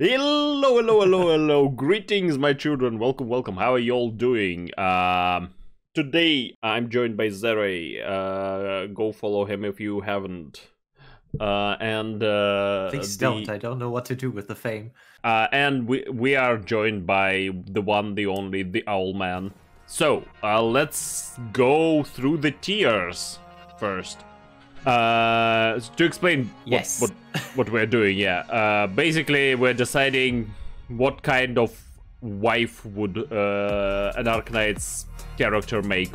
Hello, hello, hello, hello. Greetings, my children. Welcome, welcome. How are you all doing? Today, I'm joined by Zere. Go follow him if you haven't. Please don't. I don't know what to do with the fame. And we are joined by the one, the only, the Owl Man. So, let's go through the tiers first. To explain what we're doing, basically we're deciding what kind of wife would an Arknights character make.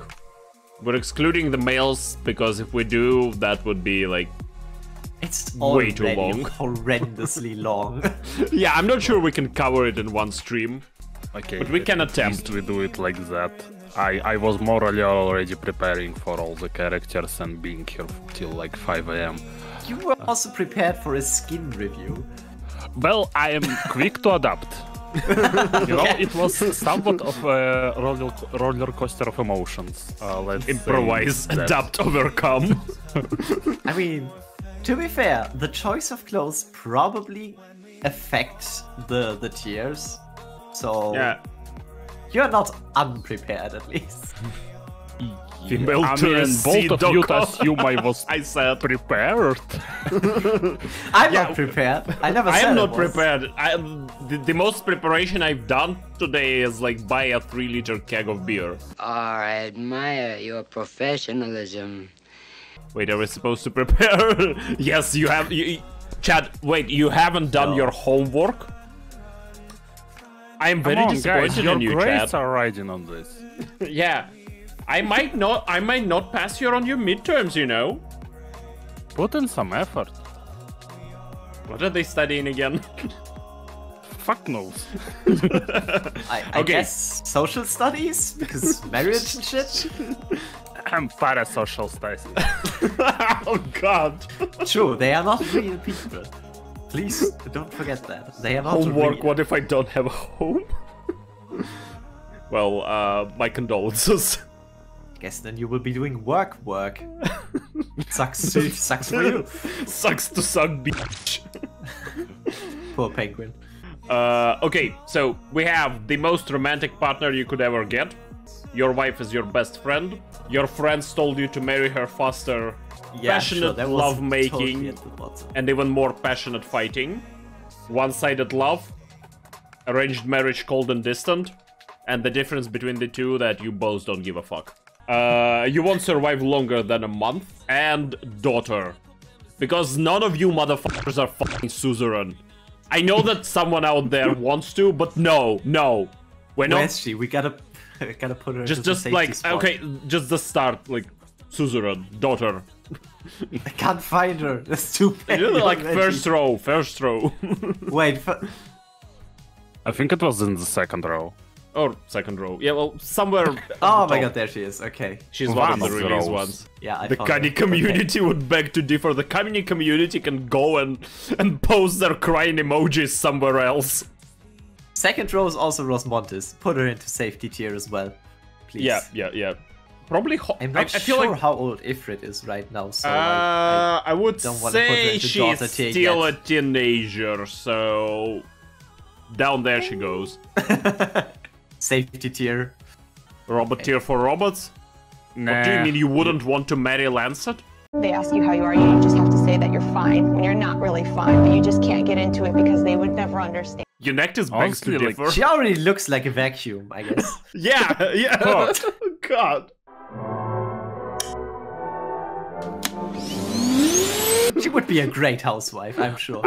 We're excluding the males because if we do, that would be like it's way too long, horrendously long. Yeah, I'm not sure we can cover it in one stream. Okay, but we can attempt. We do it like that. I was morally already preparing for all the characters and being here till like 5 AM. You were also prepared for a skin review. Well, I am quick to adapt. You know, it was somewhat of a roller coaster of emotions. Let's improvise, adapt, overcome. I mean, to be fair, the choice of clothes probably affects the tiers. So yeah. You're not unprepared, at least. Female both of you assume I was prepared. I'm not prepared. I never said I am not prepared. The most preparation I've done today is like buy a 3-liter keg of beer. I admire your professionalism. Wait, are we supposed to prepare? Yes, you have. Chad, wait, you haven't done your homework? I'm very disappointed in you, Chad. Your grades are riding on this. Yeah, I might not pass you on your midterms, you know. Put in some effort. What are they studying again? Fuck knows. I guess social studies, because marriage and shit. I'm parasocial studies. Oh God. True, they are not real people. Please don't forget that. They are not homework. real. What if I don't have a home? Well, my condolences. Guess then you will be doing work. Sucks for you. Sucks to suck, bitch. Poor penguin. Okay, so we have the most romantic partner you could ever get. Your wife is your best friend. Your friends told you to marry her faster. Yeah, passionate sure, love-making, and even more passionate fighting. One-sided love. Arranged marriage cold and distant. And the difference between the two that you both don't give a fuck. You won't survive longer than a month. And daughter. Because none of you motherfuckers are fucking Suzuran. I know that someone out there wants to, but no. We're not. Where is she? We gotta put her just like spot. Okay, just the start, like Suzuran, daughter. I can't find her. That's too bad. Like first row. Wait. I think it was in the second row. Or second row. Yeah, well, somewhere. Oh my God, there she is. Okay. She's one of the release ones. Yeah, the Skadi community would beg to differ. The Kamini community can go and post their crying emojis somewhere else. Second row is also Rosmontis. Put her into safety tier as well, please. Yeah. Probably. I'm not sure like how old Ifrit is right now. So I would say she's still a teenager. So down there she goes. Safety tier. Robot tier for robots? Nah. What do you mean you wouldn't want to marry Lancet? They ask you how you are, you just have to say that you're fine when you're not really fine, but you just can't get into it because they would never understand. Your neck is begs to differ. She already looks like a vacuum, I guess. Yeah. Oh, God. She would be a great housewife, I'm sure.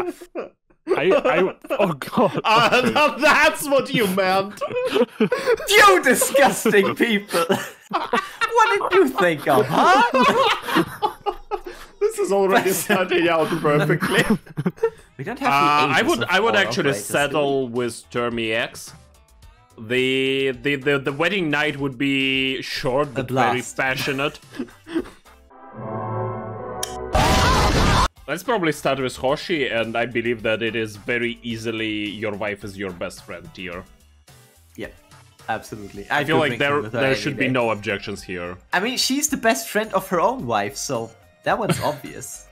Oh God. That's what you meant. You disgusting people. What did you think of, huh? This is already starting out perfectly. We don't have I would actually settle with Therm-EX. The wedding night would be short but very passionate. Let's probably start with Hoshi, and I believe that it is very easily your wife is your best friend tier. Yeah, absolutely. I feel like there should be no objections here. I mean, she's the best friend of her own wife, so that one's obvious.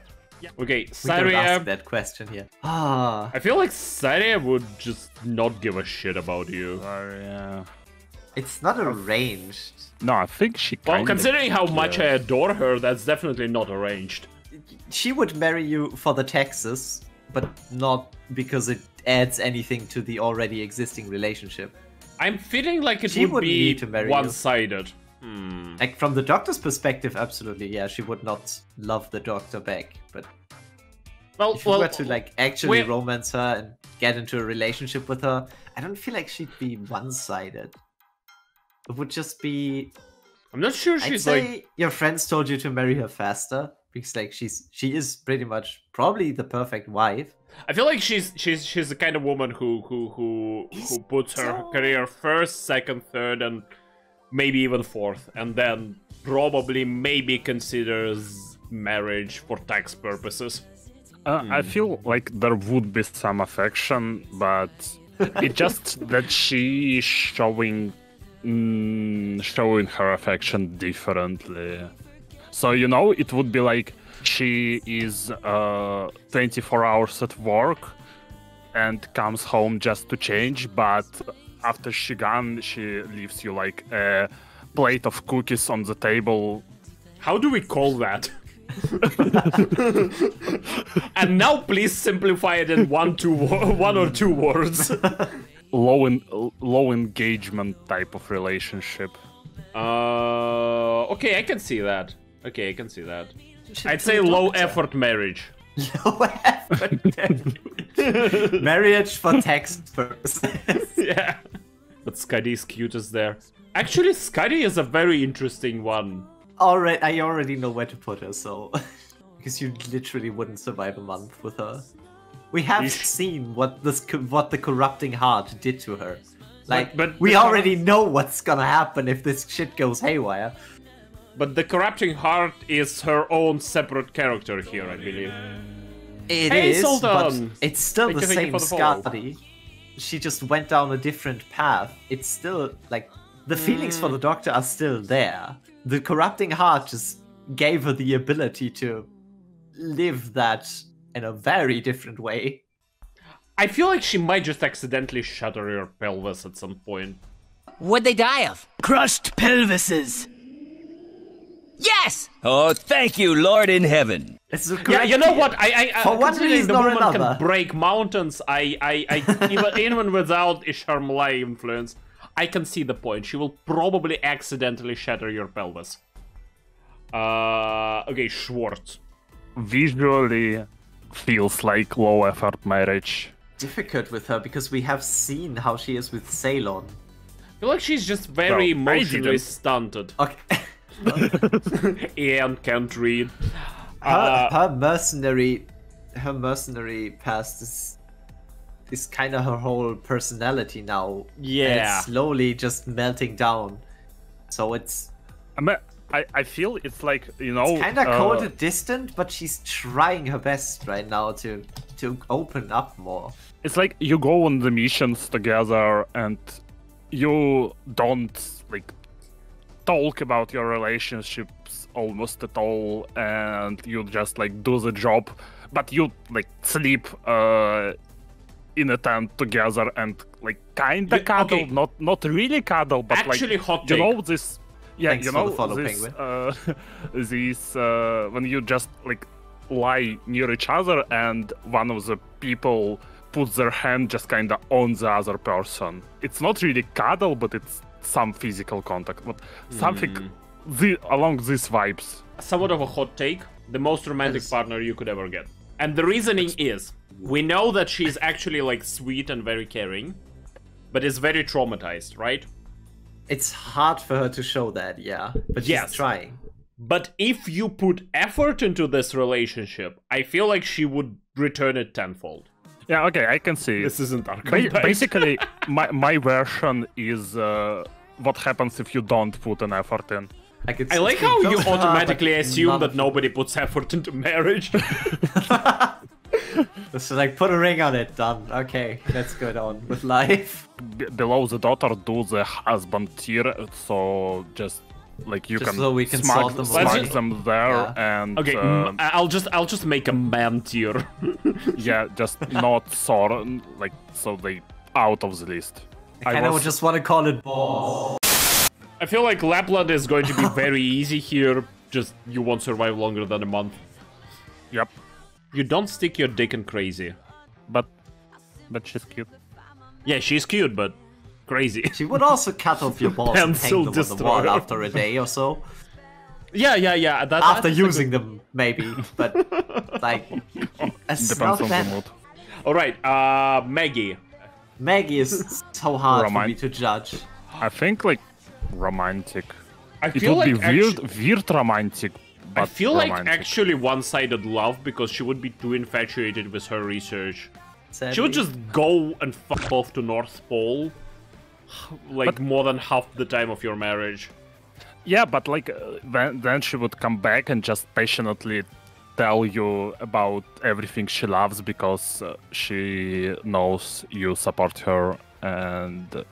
Okay, We don't Saria. ask that question here. Ah, I feel like Saria would just not give a shit about you. Saria. it's not arranged. No, I think she Well, kind considering how much I adore her, that's definitely not arranged. She would marry you for the taxes, but not because it adds anything to the already existing relationship. I'm feeling like it She would wouldn't be need to marry you. one-sided. Like from the doctor's perspective, absolutely, yeah, she would not love the doctor back. But Well, if you were to like actually we're- romance her and get into a relationship with her, I don't feel like she'd be one-sided. It would just be. I'm not sure I'd she's say like. your friends told you to marry her faster because like she is pretty much probably the perfect wife. I feel like she's the kind of woman who puts her career first, second, third, and maybe even fourth, and then probably maybe considers marriage for tax purposes. I feel like there would be some affection, but it's just that she is showing her affection differently. So, you know, it would be like she is 24 hours at work and comes home just to change, but after she gone, she leaves you like a plate of cookies on the table. How do we call that? And now please simplify it in one or two words. Low engagement type of relationship. Okay, I can see that. Okay, I can see that. I'd say low effort marriage. Low effort marriage for tax purposes. Yeah. But Skadi's cute as there. Actually, Skadi is a very interesting one. Alright, I already know where to put her, so because you literally wouldn't survive a month with her. We have seen what the corrupting heart did to her. Like, But we the already know what's gonna happen if this shit goes haywire. But the corrupting heart is her own separate character here, I believe. It Hey, is, but Sultan! it's still Thank the you same for the follow. Skadi. She just went down a different path. It's still, like, the feelings for the doctor are still there. The corrupting heart just gave her the ability to live that in a very different way. I feel like she might just accidentally shatter her pelvis at some point. What'd they die of? Crushed pelvises. Yes! Oh, thank you, Lord in heaven. It's the Yeah, you know what? I For one considering reason the or woman another. can break mountains. Even without Isharmalai influence, I can see the point. She will probably accidentally shatter your pelvis. Okay, Schwarz. Visually feels like low effort marriage. difficult with her because we have seen how she is with Ceylon. I feel like she's just very Well, I emotionally didn't. stunted. Okay. Ian can't read. Her mercenary past is kind of her whole personality now. And Yeah. it's slowly just melting down. So it's I feel it's like, you know, kind of cold and distant, but she's trying her best right now to open up more. it's like you go on the missions together and you don't like talk about your relationships almost at all, and you just like do the job, but you like sleep in a tent together and like kinda cuddle, okay. not really cuddle, but Actually, like hot you take. know this. Yeah, Thanks you for know the follow, this. Penguin. This when you just like lie near each other and one of the people puts their hand just kind of on the other person. It's not really cuddle, but it's some physical contact, but something along these vibes. Somewhat of a hot take. The most romantic Yes. partner you could ever get. And the reasoning is, we know that she's actually like sweet and very caring, but is very traumatized, right? It's hard for her to show that, yeah. But she's Yes. trying. But if you put effort into this relationship, I feel like she would return it tenfold. Yeah, okay, I can see. This isn't our Basically, my version is what happens if you don't put an effort in. I like how you automatically assume that nobody puts effort into marriage. So like, put a ring on it, done. Okay, let's go on with life. Below the daughter, do the husband tier, so just Like you Just can so we can sort them smudge away. them there, and Okay, I'll just make a man tier. yeah, just not sort like so they out of the list. I kind of just want to call it balls. I feel like Lapland is going to be very easy here. Just you won't survive longer than a month. Yep, You don't stick your dick in crazy. but she's cute. Yeah, she's cute, but crazy. She would also cut off your balls and hang Pencil them on the wall destroyer. after a day or so. Yeah. After using them, maybe. But, like, it's Depends not on the that. mood. Alright, Maggie. Maggie is so hard for me to judge. I think like romantic. I It feel would like be weird romantic, but I feel romantic. like actually one-sided love because she would be too infatuated with her research. She would just go and fuck off to North Pole, like more than half the time of your marriage. Yeah, but like then she would come back and just passionately tell you about everything she loves because she knows you support her and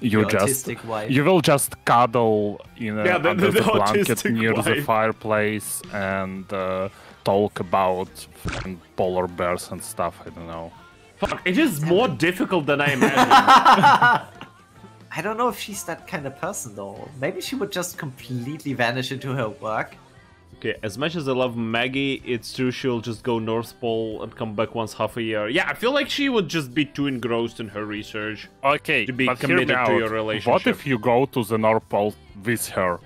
you The just autistic wife. you will just cuddle in Yeah, under the blanket autistic near the wife. fireplace and talk about fucking polar bears and stuff. I don't know. Fuck, it is more difficult than I imagined. I don't know if she's that kind of person though. Maybe she would just completely vanish into her work. Okay, as much as I love Maggie, it's true she'll just go North Pole and come back once half a year. Yeah, I feel like she would just be too engrossed in her research. Okay, To be but hear committed me to out. your relationship. What if you go to the North Pole with her?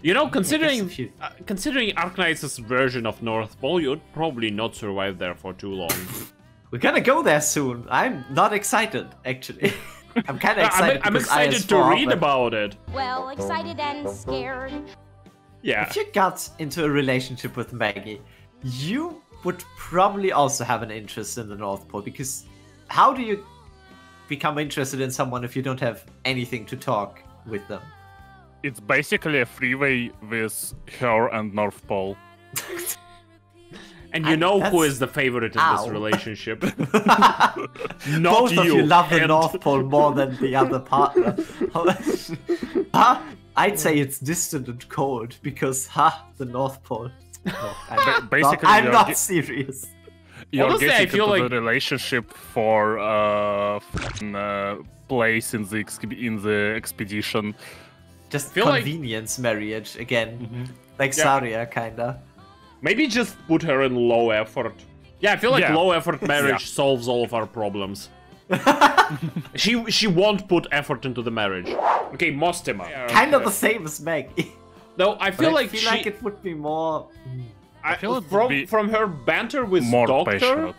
You know, considering if you- considering Arknights' version of North Pole, you'd probably not survive there for too long. We're gonna go there soon. I'm not excited, actually. I'm kind of excited. I'm because excited to IS4, read but about it. Well, excited and scared. Yeah. If you got into a relationship with Maggie, you would probably also have an interest in the North Pole, because how do you become interested in someone if you don't have anything to talk with them? It's basically a freeway with her and North Pole. And you know who that's- is the favorite in Ow. this relationship? Not Both you. of you love the and- North Pole more than the other partner. Huh? I'd say it's distant and cold because, the North Pole. No, Basically, I'm you're not ge- serious. You're Honestly, I getting feel into like- the relationship for place in the expedition. Just feel like- convenience marriage again. Like Yeah. Saria, kinda. Maybe just put her in low effort. Yeah, I feel like Yeah. low effort marriage solves all of our problems. she won't put effort into the marriage. Okay, Mostima. Kind of the same as Maggie. No, I feel But like I feel she. like it would be more. I feel it would be from her banter with More Doctor. passionate.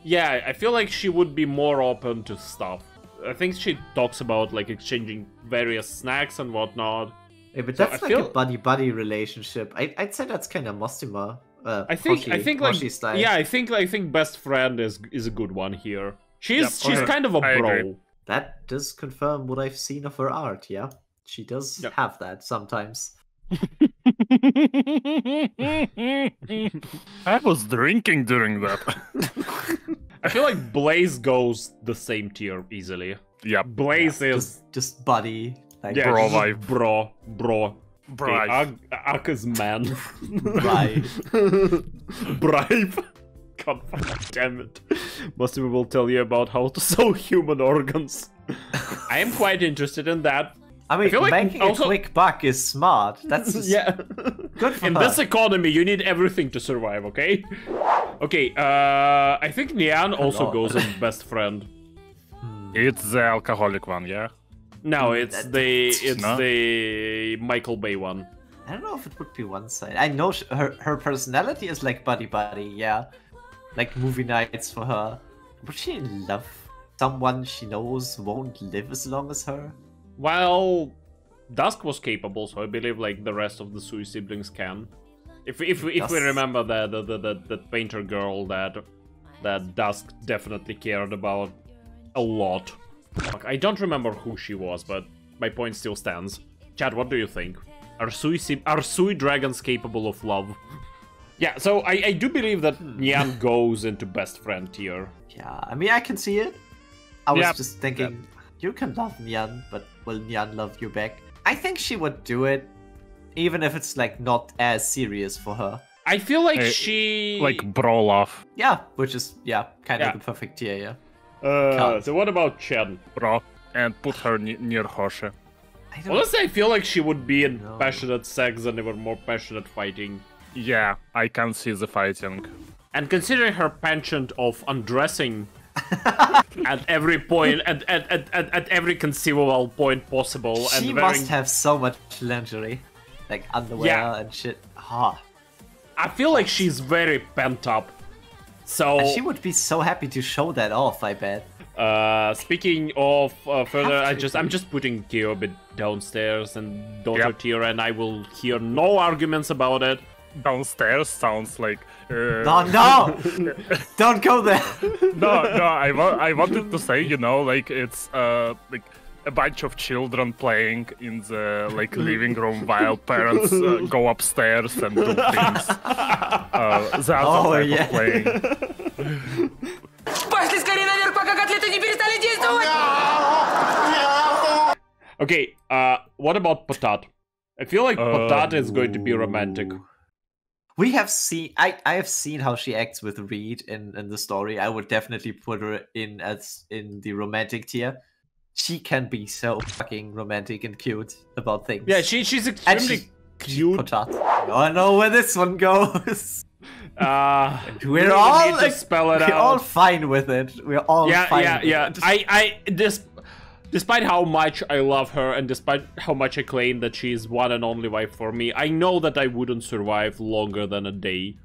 Yeah, I feel like she would be more open to stuff. I think she talks about like exchanging various snacks and whatnot. Yeah, but So that's I like feel- a buddy-buddy relationship. I'd say that's kind of Mostima. I think like Hoshi style. yeah, I think best friend is a good one here. She's Yep, kind of a I bro. agree. That does confirm what I've seen of her art, yeah? She does Yep. have that sometimes. I was drinking during that. I feel like Blaze goes the same tier easily. Yeah, Blaze is Just buddy. Like, yeah, bro just vibe. bro. Bribe. Okay, Arka's man. right. Bribe. God damn it. Mostima will tell you about how to sew human organs. I am quite interested in that. I mean, feel like making also- a quick buck is smart. That's just Yeah. good for In her. this economy, you need everything to survive, okay? Okay, I think Nian also Lord. goes in best friend. It's the alcoholic one, yeah? No, it's No? the Michael Bay one. I don't know if it would be one side. I know her personality is like buddy, yeah. Like movie nights for her. Would she love someone she knows won't live as long as her? Well, Dusk was capable, so I believe like the rest of the Sui siblings can. If we remember the painter girl that Dusk definitely cared about a lot. Fuck, I don't remember who she was, but my point still stands. Chad, what do you think? Are Sui dragons capable of love? Yeah, so I do believe that Nian goes into best friend tier. Yeah, I mean, I can see it. I was Yep. just thinking, you can love Nian, but will Nian love you back? I think she would do it, even if it's like not as serious for her. I feel like she... Like brawl off. Yeah, which is kind of the perfect tier, so what about Chen? Bro, and put her near Hoshi. Honestly, I feel like she would be in passionate sex and even more passionate fighting. Yeah, I can see the fighting. And considering her penchant of undressing at every point, at every conceivable point possible, she and must have so much lingerie, like underwear and shit. I feel like she's very pent up. So and she would be so happy to show that off, I bet. Speaking of further, I'm just putting Kyo a bit downstairs, and daughter tier, and I will hear no arguments about it. Downstairs sounds like... No! Don't go there! No, I wanted to say, you know, like, it's, like, a bunch of children playing in the, like, living room while parents go upstairs and do things. That's type of playing. Okay, what about Patat? I feel like Patat is going to be romantic. We have seen... I have seen how she acts with Reed in the story. I would definitely put her in the romantic tier. She can be so fucking romantic and cute about things. Yeah, she's extremely cute. Patat. I know where this one goes. We're all fine with it. We're all fine with it. Despite how much I love her and despite how much I claim that she is one and only wife for me, I know that I wouldn't survive longer than a day.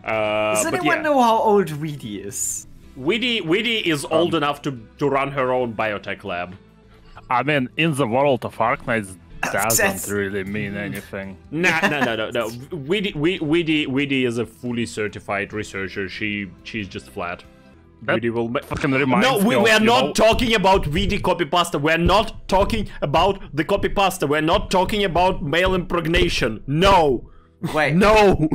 Does anyone know how old Weedy is? Weedy is old enough to run her own biotech lab. I mean, in the world of Arknights, doesn't really mean anything. No. Weedy is a fully certified researcher. She's just flat. Weedy will fucking remind me. No, we are not talking about Weedy copypasta. We're not talking about the copypasta. We're not talking about male impregnation. No. Wait. No.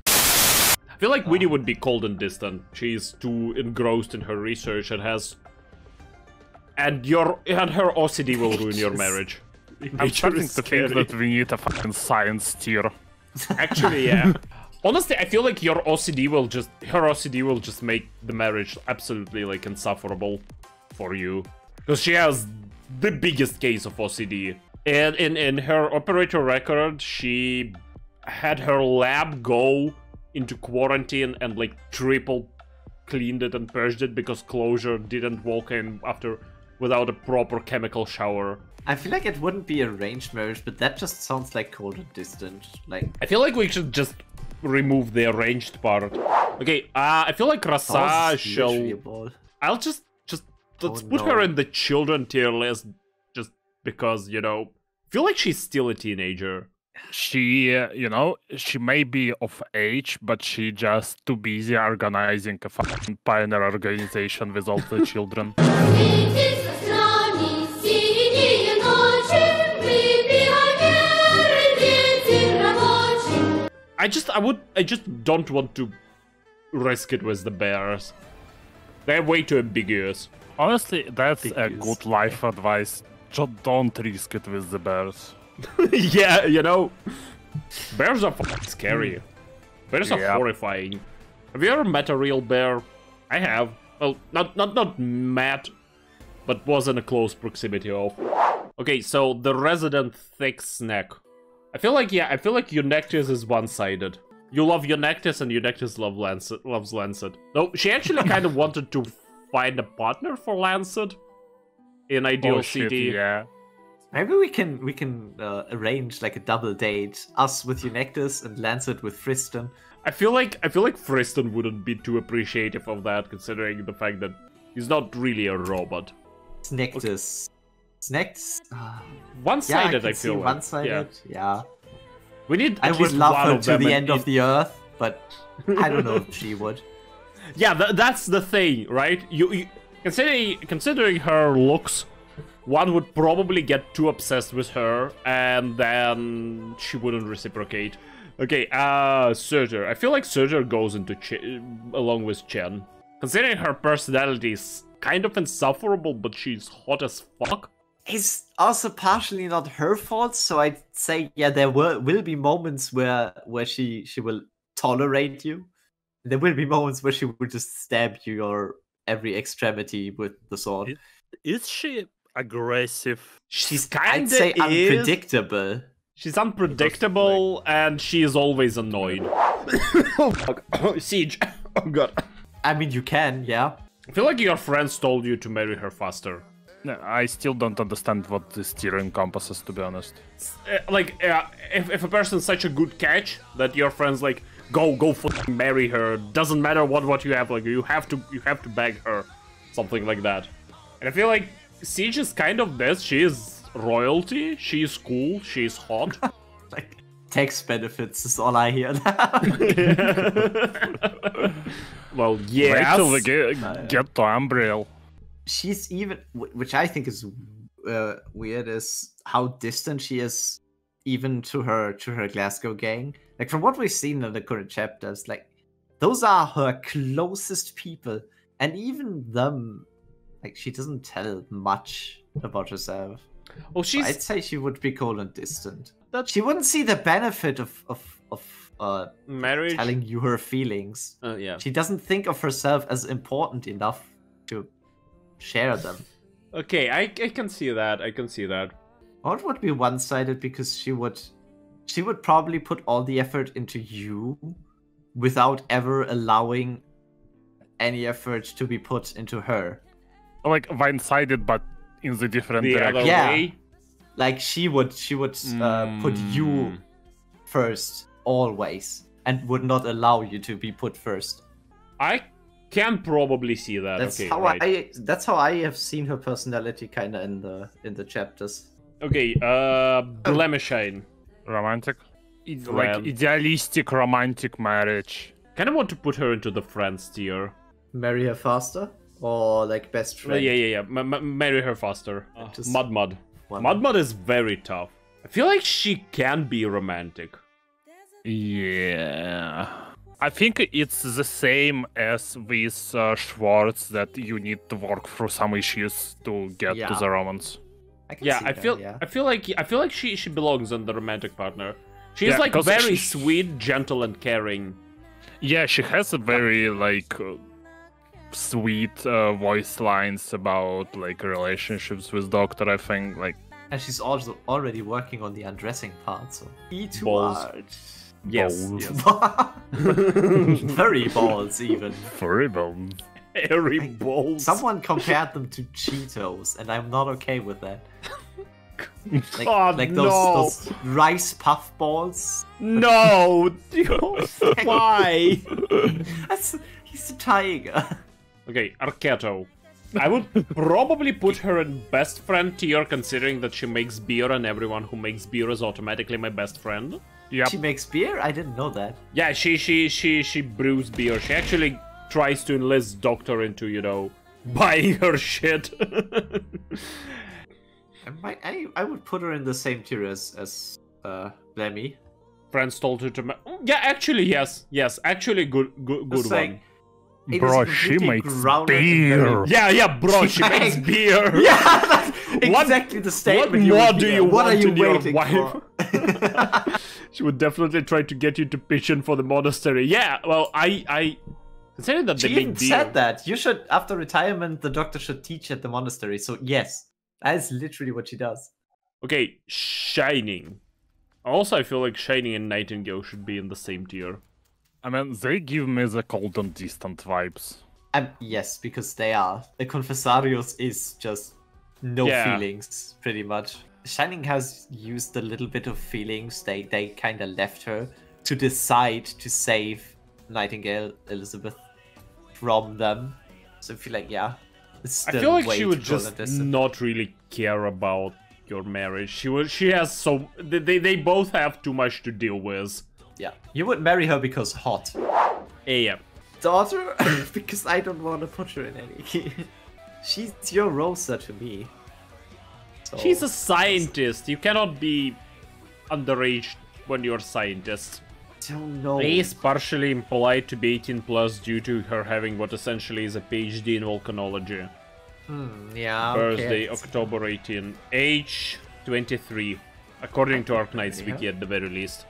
I feel like Weedy would be cold and distant. She's too engrossed in her research and has... And her OCD will ruin your marriage. I'm starting to think that we need a fucking science tier. Actually, yeah. Honestly, I feel like her OCD will just make the marriage absolutely like insufferable for you, because she has the biggest case of OCD. And in her operator record, she had her lab go into quarantine and like triple cleaned it and purged it because Closure didn't walk in without a proper chemical shower. I feel like it wouldn't be arranged marriage, but that just sounds like cold and distant. Like, I feel like we should just remove the arranged part. Okay, I feel like Rosa shall... I'll just let's put her in the children tier list, just because, you know, I feel like she's still a teenager. She, you know, she may be of age, but she just too busy organizing a fucking pioneer organization with all the children. I just don't want to risk it with the bears. They're way too ambiguous. Honestly, that's a good life advice. Just don't risk it with the bears. Yeah, you know, bears are fucking scary. Bears are horrifying. Have you ever met a real bear? I have. Well, not met, but was in a close proximity of. Okay, so the resident thick snack. I feel like Eunectes is one-sided. You love Eunectes and Eunectes loves Lancet. No, she actually kind of wanted to find a partner for Lancet in Ideal City. Yeah. Maybe we can arrange like a double date. Us with Eunectes and Lancet with Friston. I feel like Friston wouldn't be too appreciative of that, considering the fact that he's not really a robot. Eunectes. Snacks? One-sided, I feel like. One-sided, yeah. We need. I would love her to the end of the earth, but I don't know if she would. Yeah, that's the thing, right? You considering her looks, one would probably get too obsessed with her, and then she wouldn't reciprocate. Okay, Surtr. I feel like Surtr goes into along with Chen. Considering her personality is kind of insufferable, but she's hot as fuck. It's also partially not her fault, so I'd say yeah, there will be moments where she will tolerate you. There will be moments where she will just stab your every extremity with the sword. Is she aggressive? She's I'd say unpredictable. She's unpredictable and she is always annoyed. Siege. Oh god. I mean, you can, yeah. I feel like your friends told you to marry her faster. No, I still don't understand what this tier encompasses, to be honest. If a person's such a good catch that your friends like go fucking marry her, doesn't matter what you have, like you have to beg her, something like that. And I feel like Siege is kind of this. She is royalty. She is cool. She is hot. Like tax benefits is all I hear now. Well, yes. Wait till we get to Umbriel. She's even, which I think is weird, is how distant she is even to her Glasgow gang. Like from what we've seen in the current chapters, like those are her closest people, and even them, like she doesn't tell much about herself. Oh, I'd say she would be cold and distant. She wouldn't see the benefit of marriage, telling you her feelings. Yeah. She doesn't think of herself as important enough to share them. Okay, I can see that. I can see that. Or it would be one-sided because she would probably put all the effort into you without ever allowing any effort to be put into her. Like one-sided, but in the different direction. Way? Like she would put you first always and would not allow you to be put first. I can probably see that. That's okay, how right. that's how I have seen her personality kind of in the chapters. Okay, Blemishine. Romantic? Like idealistic romantic marriage. Kind of want to put her into the friends tier. Marry her faster? Or like best friend? Yeah. Marry her faster. Mudmud. One. Mudmud is very tough. I feel like she can be romantic. Yeah. I think it's the same as with Schwarz, that you need to work through some issues to get to the romance. I feel like she belongs in the romantic partner. She's like very sweet, gentle, and caring. Yeah, she has a very like sweet voice lines about like relationships with Doctor. I think like, and she's also already working on the undressing part. So balls. Yes. Very balls even. Very balls. Hairy balls. Someone compared them to Cheetos, and I'm not okay with that. Like those rice puff balls. No, why? He's a tiger. Okay, Archetto. I would probably put her in best friend tier, considering that she makes beer, and everyone who makes beer is automatically my best friend. Yep. She makes beer? I didn't know that. Yeah, she brews beer. She actually tries to enlist Doctor into, you know, buying her shit. I would put her in the same tier as Lemmy. Friends told her to. Yeah, actually, yes, actually, good one. Bro, she makes beer. Yeah, bro, she makes beer. Yeah, that's exactly the statement. What more do you want in your wife? For? She would definitely try to get you to pitch in for the monastery. Yeah, well, I considering that she they make even beer. said that you should, after retirement, the Doctor should teach at the monastery. So yes, that is literally what she does. Okay, Shining. Also, I feel like Shining and Nightingale should be in the same tier. I mean, they give me the cold and distant vibes. Yes, because they are. The Confessarius is just no feelings, pretty much. Shining has used a little bit of feelings. They kind of left her to decide to save Nightingale Elizabeth from them. So I feel like, yeah, it's still I feel like way she would too just not really care about your marriage. She has so they both have too much to deal with. Yeah, you would marry her because hot. Yeah. Daughter? Because I don't want to put her in any. She's your Rosa to me. So, she's a scientist. You cannot be underage when you're a scientist. Don't know. She is partially impolite to be 18+ due to her having what essentially is a PhD in volcanology. Yeah. Birthday, Okay. October 18. Age 23. According to Arknights Wiki at the very least.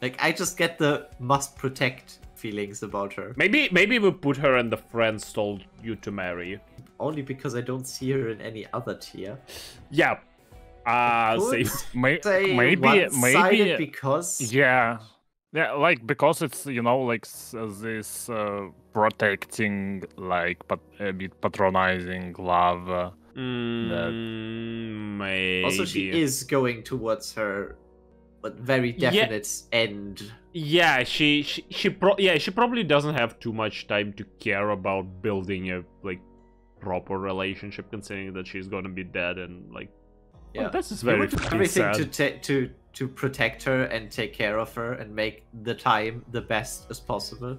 Like, I just get the must protect feelings about her. Maybe we put her in the friends told you to marry. Only because I don't see her in any other tier. Yeah. Same. Say Maybe one-sided because... Yeah, like because it's like this protecting, like a bit patronizing love. Maybe. Also, she is going towards her, but very definite end. Yeah, she probably doesn't have too much time to care about building a proper relationship, considering that she's gonna be dead and Yeah, this is very everything sad. to protect her and take care of her and make the time the best as possible.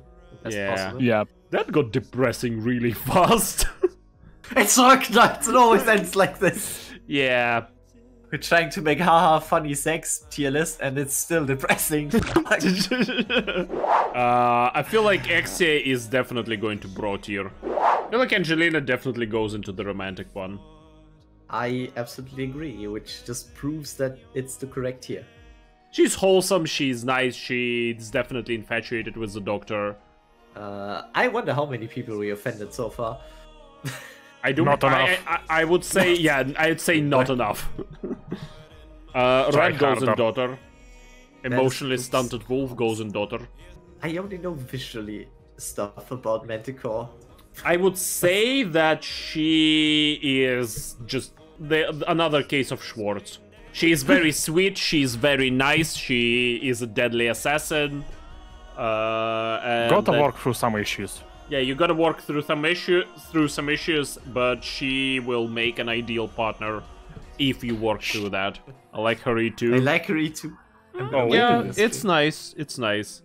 Yeah. That got depressing really fast. It's Arknights, it always ends like this. Yeah. We're trying to make haha funny sex tier list and it's still depressing. I feel like Exia is definitely going to bro tier. I feel like Angelina definitely goes into the romantic one. I absolutely agree, which just proves that it's the correct tier. She's wholesome, she's nice, she's definitely infatuated with the doctor. I wonder how many people we offended so far. I do not enough. I would say, yeah, I'd say not enough. Red goes in daughter. Emotionally stunted wolf goes in daughter. I only know visually stuff about Manticore. I would say that she is just another case of Schwarz. She is very sweet, she's very nice, she is a deadly assassin. Gotta work through some issues. Yeah, you gotta work through some issues, but she will make an ideal partner if you work through that. I like her too. I like her too. Yeah, it's nice. It's nice.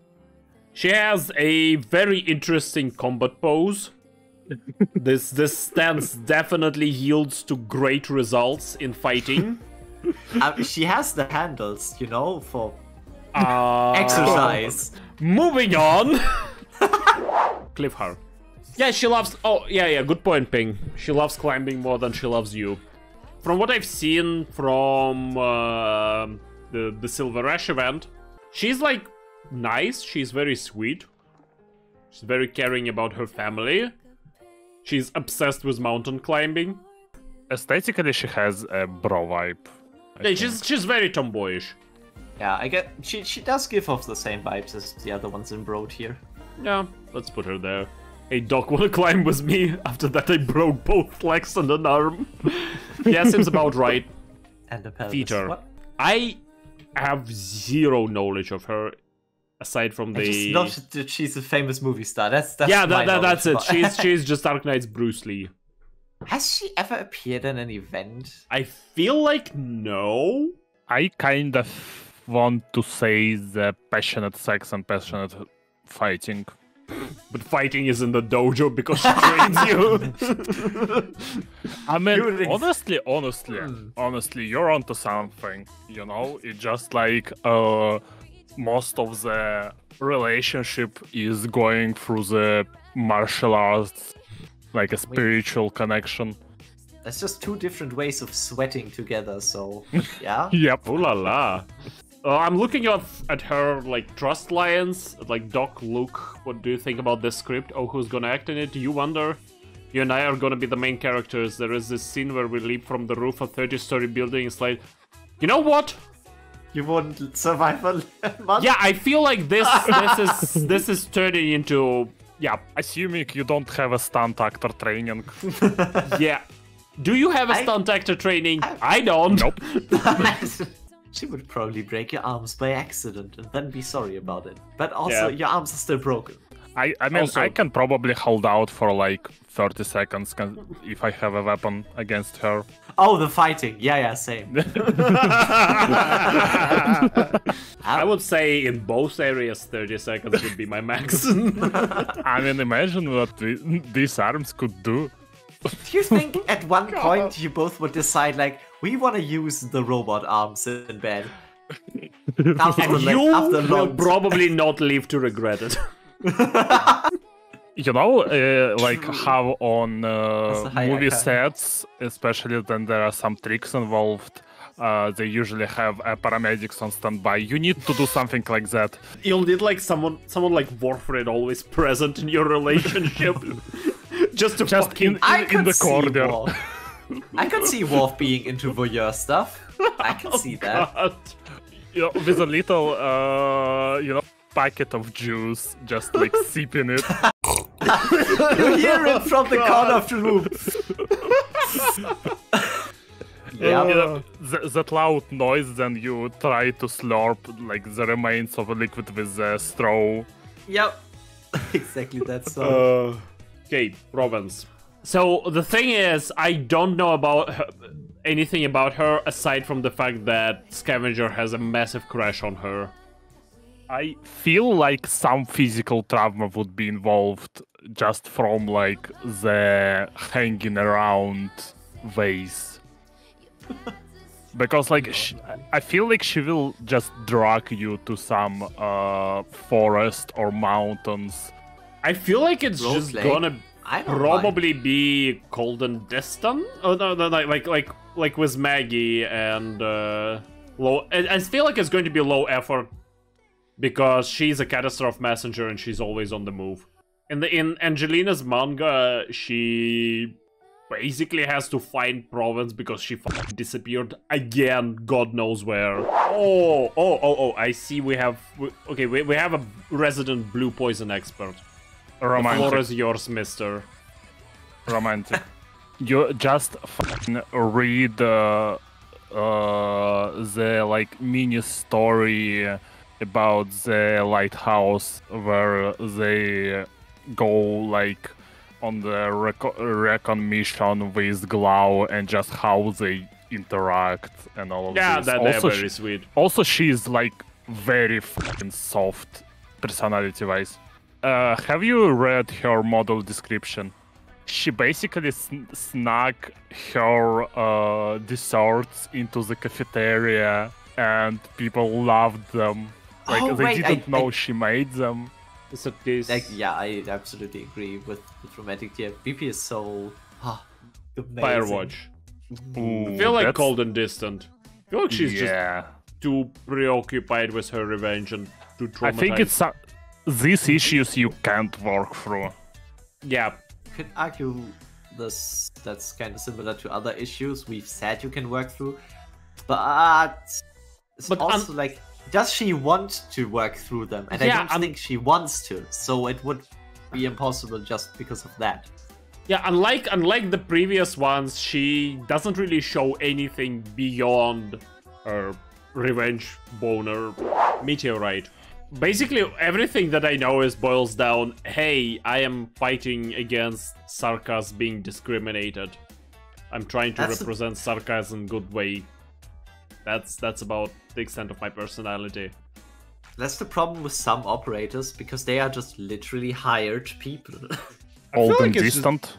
She has a very interesting combat pose. This stance definitely yields to great results in fighting. She has the handles, for exercise. Moving on. Cliff her. Yeah, she loves... Oh, yeah, good point, Ping. She loves climbing more than she loves you. From what I've seen from the Silver Ash event, she's, nice. She's very sweet. She's very caring about her family. She's obsessed with mountain climbing. Aesthetically, she has a bro vibe. Yeah, she's very tomboyish. Yeah, I get... She does give off the same vibes as the other ones in Broad here. Yeah, let's put her there. Hey, Doc, wanna climb with me? After that, I broke both legs and an arm. Yeah, seems about right. And the pelvis. Feature. What? I have zero knowledge of her, aside from the... I just know that she's a famous movie star. That's yeah, my that's it. knowledge. She's just Arknights Bruce Lee. Has she ever appeared in an event? I feel like no. I kind of want to say the passionate sex and passionate fighting. But fighting is in the dojo because she trains you. I mean, honestly, you're onto something, It's just like most of the relationship is going through the martial arts, like a spiritual connection. That's just two different ways of sweating together, so yeah. Yep. Ooh la la. I'm looking at her, trust lines, Doc, Luke, what do you think about this script? Oh, who's gonna act in it? You wonder? You and I are gonna be the main characters. There is this scene where we leap from the roof of a 30-story building. It's like, you know what? You won't survive a month? Yeah, I feel like this is turning into, yeah. Assuming you don't have a stunt actor training. Yeah. Do you have a stunt actor training? I don't. Nope. She would probably break your arms by accident and then be sorry about it. But also, your arms are still broken. I mean, also, I can probably hold out for 30 seconds if I have a weapon against her. Oh, the fighting. Yeah, same. I would say in both areas 30 seconds would be my max. I mean, imagine what these arms could do. Do you think at one point you both would decide, we want to use the robot arms in bed? And you will probably not live to regret it. You know, like how on high movie icon. sets, especially when there are some tricks involved, they usually have paramedics on standby. You need to do something like that. You'll need like someone like Warfred always present in your relationship. just fucking... in the corner. I could see Worf being into voyeur stuff. I can see that. God. You know, with a little, you know, packet of juice, just like sipping it. You hear it from the corner of the room. Yeah, you know, that loud noise, then you try to slurp like the remains of a liquid with a straw. Yep. Exactly that song. Okay, Province. So the thing is, I don't know about her, anything about her aside from the fact that Scavenger has a massive crush on her. I feel like some physical trauma would be involved just from like the hanging around vase. Because like I feel like she will just drag you to some forest or mountains. I feel like it's just gonna probably be cold and distant. Oh no, like with Maggie and low. I feel like it's going to be low effort because she's a catastrophe messenger and she's always on the move. In Angelina's manga, she basically has to find Province because she fucking disappeared again, God knows where. Oh, I see we have... Okay, we have a resident blue poison expert. Romantic. The floor is yours, mister. Romantic. You just fucking read the like mini story about the lighthouse where they go like on the recon mission with Glau and just how they interact and all of yeah, this. Yeah, they're very sweet. Also, she's like very fucking soft personality-wise. Have you read her model description? She basically snuck her desserts into the cafeteria and people loved them. Like, they didn't know she made them. Like, yeah, I absolutely agree with Romantic. Yeah, BP is so amazing. Firewatch. Ooh, I feel like cold and distant. I feel like she's just too preoccupied with her revenge and too traumatized. I think it's these issues you can't work through. Yeah. You could argue that's kind of similar to other issues we've said you can work through, but it's also like, does she want to work through them? And I don't think she wants to, so it would be impossible just because of that. Yeah, unlike the previous ones, she doesn't really show anything beyond her revenge boner meteorite. Basically, everything that I know boils down, hey, I am fighting against Sarkas being discriminated. I'm trying to represent Sarkas in a good way. That's about the extent of my personality. That's the problem with some operators, because they are just literally hired people. Cold and distant?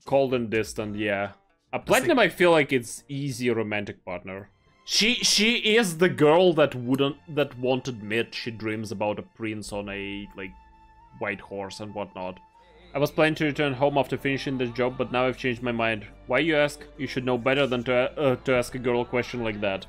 Cold and distant, yeah. A Platinum, I feel like it's easy romantic partner. She is the girl that won't admit she dreams about a prince on a like white horse and whatnot. I was planning to return home after finishing the job, but now I've changed my mind. Why, you ask? You should know better than to ask a girl a question like that.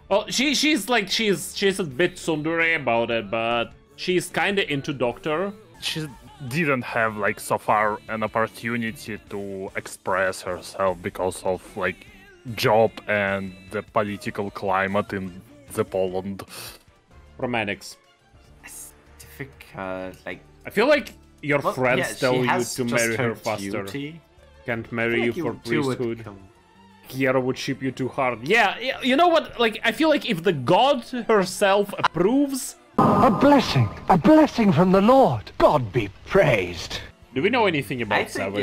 Well, she's a bit tsundere about it, but she's kinda into Doctor. She didn't have like so far an opportunity to express herself because of like job and the political climate in the Poland. Romantics. It's difficult, like... I feel like your friends tell you to marry her faster. Duty. Can't marry you for priesthood. Kiera would ship you too hard. Yeah, you know what? Like, I feel like if the god herself approves... A blessing from the Lord. God be praised. Do we know anything about Savage?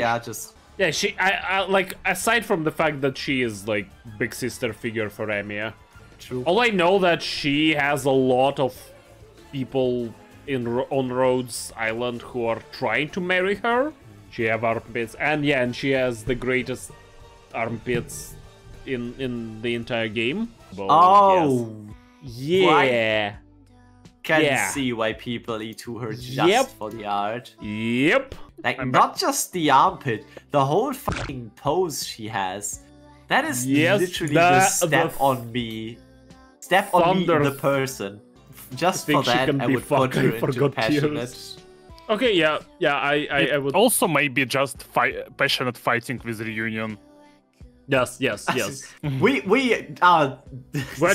Yeah, I like, aside from the fact that she is, like, big sister figure for Amiya. True. All I know that she has a lot of people on Rhodes Island who are trying to marry her. She have armpits, and she has the greatest armpits in the entire game. Oh! Yes. Yeah. can see why people E2 her just for the art. Yep. Like, not just the armpit, the whole fucking pose she has. That is literally the step on me. Step on me, the person. Just for that, I would put her into passionate. Okay, I would... Also maybe just passionate fighting with reunion. Yes. We're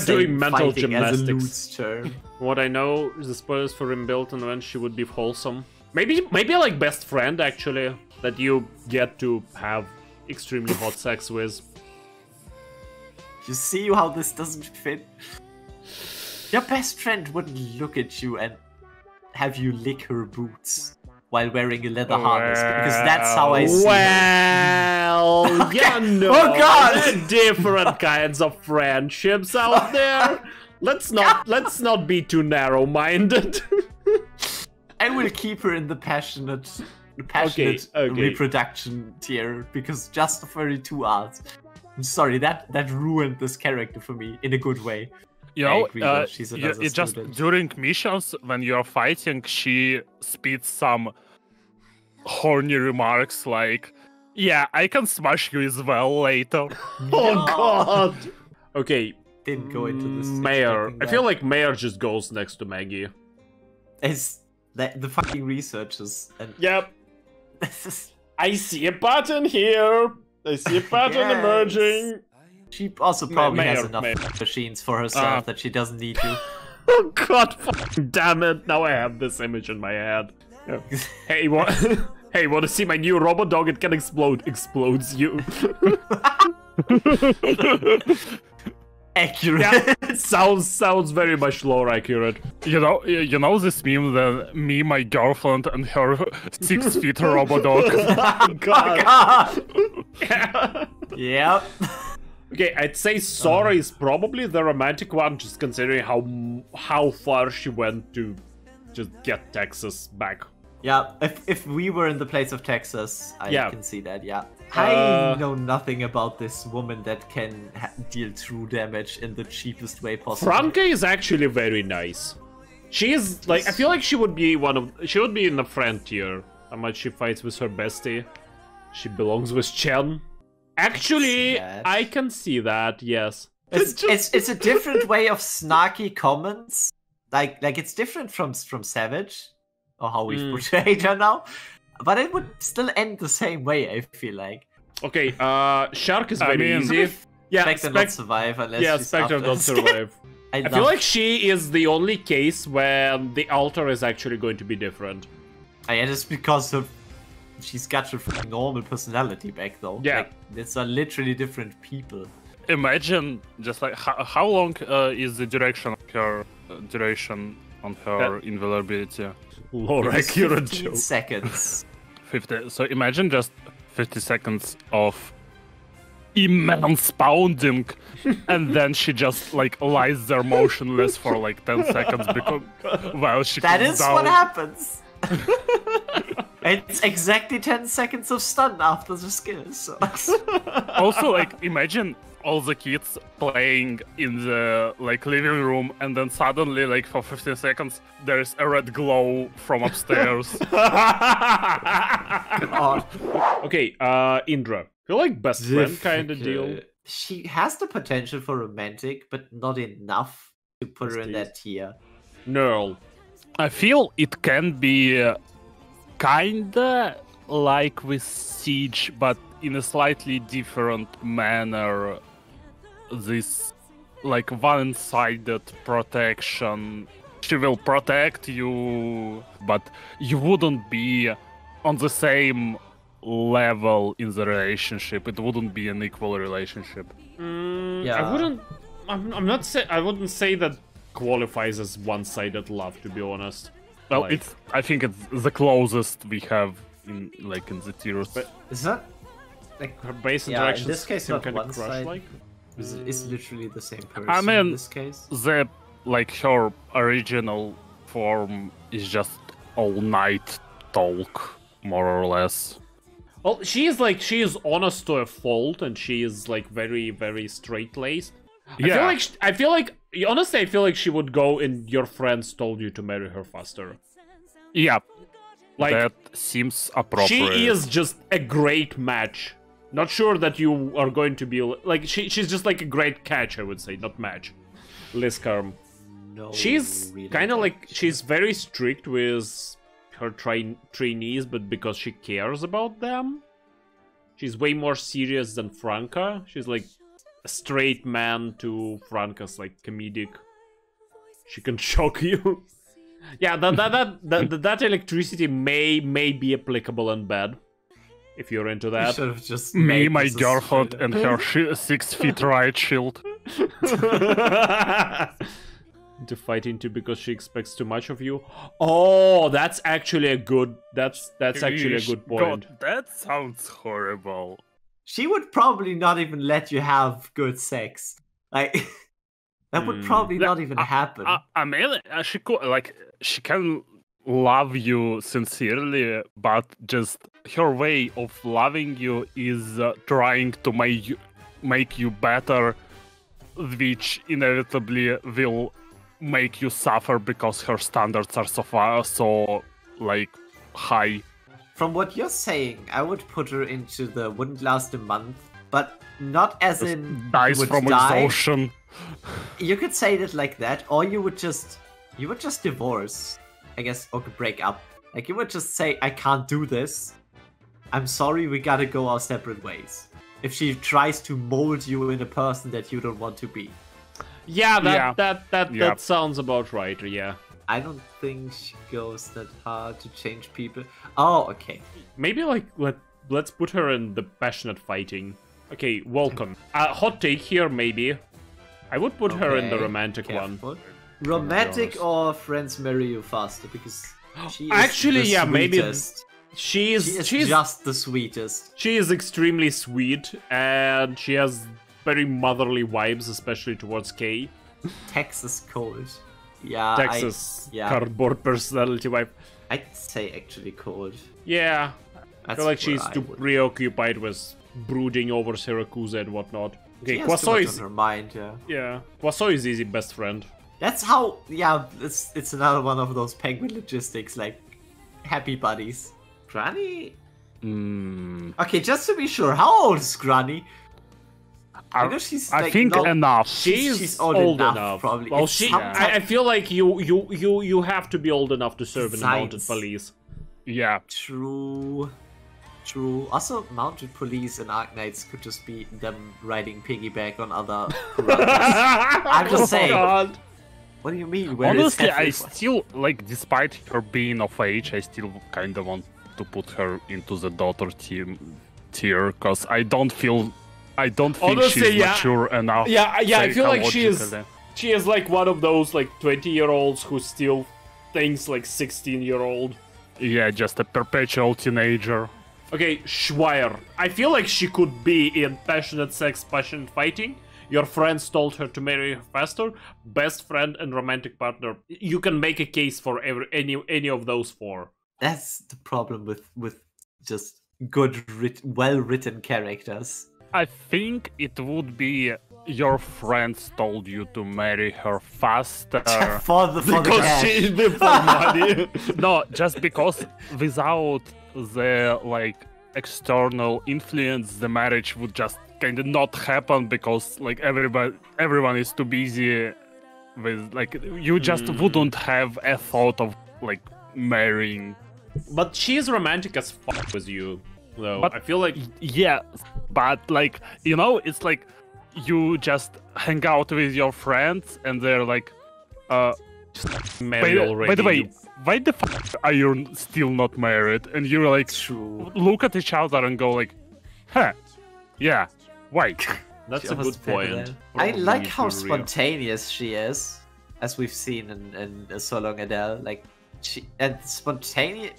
doing mental gymnastics. As a loose term. What I know is the spoilers for Rebuilt and when she would be wholesome. Maybe like best friend actually, that you get to have extremely hot sex with. You see how this doesn't fit? Your best friend wouldn't look at you and have you lick her boots while wearing a leather harness, because that's how I see Well, okay. no. Oh god! There are different kinds of friendships out there. Let's not be too narrow-minded. I will keep her in the passionate reproduction tier, because just for the 2 arts. I'm sorry, that ruined this character for me in a good way. You know, it's just during missions when you're fighting, she spits some horny remarks like, "Yeah, I can smash you as well later." Oh god. Okay. Didn't go into this. Mayor. I feel like Mayor just goes next to Maggie. It's the fucking researchers. And yep. I see a pattern here. I see a pattern emerging. She also probably has enough machines for herself that she doesn't need to. Oh god, fucking damn it! Now I have this image in my head. Yeah. Hey, what? Hey, want to see my new robot dog? It can explode. Explodes you. Accurate. Yeah, sounds very much lore accurate. You know this meme that me, my girlfriend, and her 6 feet robot dog. Oh god. Yeah. Yep. Okay, I'd say Sora is probably the romantic one, just considering how far she went to just get Texas back. Yeah, if we were in the place of Texas, I can see that, yeah. I know nothing about this woman that can deal true damage in the cheapest way possible. Franca is actually very nice. She is, like, I feel like she would be in the friend tier. How much she fights with her bestie. She belongs with Chen. Actually, I can see that, yes. It's a different way of snarky comments. Like it's different from Savage, or how we've portrayed her now. But it would still end the same way, I feel like. Okay, Shark is very easy. Yeah, Spectre not survive unless she's Spectre not survive. I feel like she is the only case where the altar is actually going to be different. Yeah, just because she's got her normal personality back, though. Yeah. Like, it's literally different people. Imagine just like how long is the duration on her invulnerability? Lore accurate 15 seconds. 50. So imagine just 50 seconds of immense pounding, and then she just like lies there motionless for like 10 seconds because while she That comes is down. what happens. It's exactly 10 seconds of stun after the skill. So. Also, like, imagine all the kids playing in the like living room, and then suddenly, like, for 15 seconds, there's a red glow from upstairs. Okay, Indra. Feel like best friend kind of deal. She has the potential for romantic, but not enough to put her in that tier. Nerl. I feel it can be kinda like with Siege, but in a slightly different manner. This like one-sided protection. She will protect you, but you wouldn't be on the same level in the relationship. It wouldn't be an equal relationship. Yeah. I wouldn't say that qualifies as one-sided love, to be honest. Well, like, I think it's the closest we have in the tiers. But is that like her base interactions? In this case, not kind one of crush side. like. It's literally the same person. I mean, in this case, her original form is just all night talk, more or less. Well, she is honest to a fault, and she is like very, very straight-laced. Yeah. I feel like Honestly, I feel like she would go and your friends told you to marry her faster. Yeah, Like, that seems appropriate. she is just a great match. Not sure that you are going to be... Like, she's just like a great catch, I would say, not match. Liskarm. No, She's really kind of don't. like... She's very strict with her trainees, but because she cares about them. She's way more serious than Franca. She's like a straight man to Franca's like comedic. She can shock you. Yeah, that electricity may be applicable in bed. If you're into that. Should have just Me, made my this a girlfriend, straight and her 6 feet right shield. To fight into because she expects too much of you. Oh, that's actually a good. That's actually a good point. God, that sounds horrible. She would probably not even let you have good sex. Like that would probably not even happen. I mean, she could, like, she can love you sincerely, but just her way of loving you is trying to make you better, which inevitably will make you suffer because her standards are so like high. From what you're saying, I would put her into the wouldn't last a month, but not as in Dies would from die. exhaustion. You could say it like that, or you would just divorce, I guess, or break up. Like you would just say, I can't do this. I'm sorry, we gotta go our separate ways. If she tries to mold you in a person that you don't want to be. Yeah, that sounds about right. Yeah. I don't think she goes that hard to change people. Oh, okay. Maybe like let's put her in the passionate fighting. Okay, welcome. Hot take here, maybe. I would put her in the romantic one. Romantic or friends marry you faster, because she is actually, the yeah, sweetest. maybe she's just the sweetest. She is extremely sweet, and she has very motherly vibes, especially towards Kay. Texas cold. Yeah, Texas cardboard personality vibe. I'd say actually cold. Yeah, I feel like she's too would. preoccupied with brooding over Syracuse and whatnot. Okay, She has too much on her mind, yeah. Yeah, Kwaso is easy best friend. That's how, yeah, it's another one of those penguin logistics, like, happy buddies. Granny? Okay, just to be sure, how old is Granny? I know she's I like, think not, enough. She's old enough, probably. Well, It's I feel like you have to be old enough to serve in the mounted police. Yeah. True. Also, mounted police and Arknights could just be them riding piggyback on other I'm just saying. God. What do you mean? Honestly, I still, like, despite her being of age, I still kind of want to put her into the daughter tier, because I don't think Honestly, she's mature enough. Yeah, I feel like she psychologically. is like one of those like 20-year-olds who still thinks like 16-year-old. Yeah, just a perpetual teenager. Okay, Schwarz. I feel like she could be in passionate sex, passionate fighting. Your friends told her to marry her faster. Best friend and romantic partner. You can make a case for any of those four. That's the problem with just good, well-written characters. I think it would be your friends told you to marry her faster. for the Because cash. she's the for money. No, just because without the, like, external influence, the marriage would just kind of not happen, because, like, everyone is too busy with, like, you just wouldn't have a thought of, like, marrying. But she's romantic as fuck with you, though. But I feel like yeah, but, like, you know, it's like you just hang out with your friends and they're like, married already. by the way, why the fuck are you still not married? And you like look at each other and go like, huh, yeah, why? That's a good point. I like Probably how real. spontaneous she is, as we've seen in So Long Adele. Like,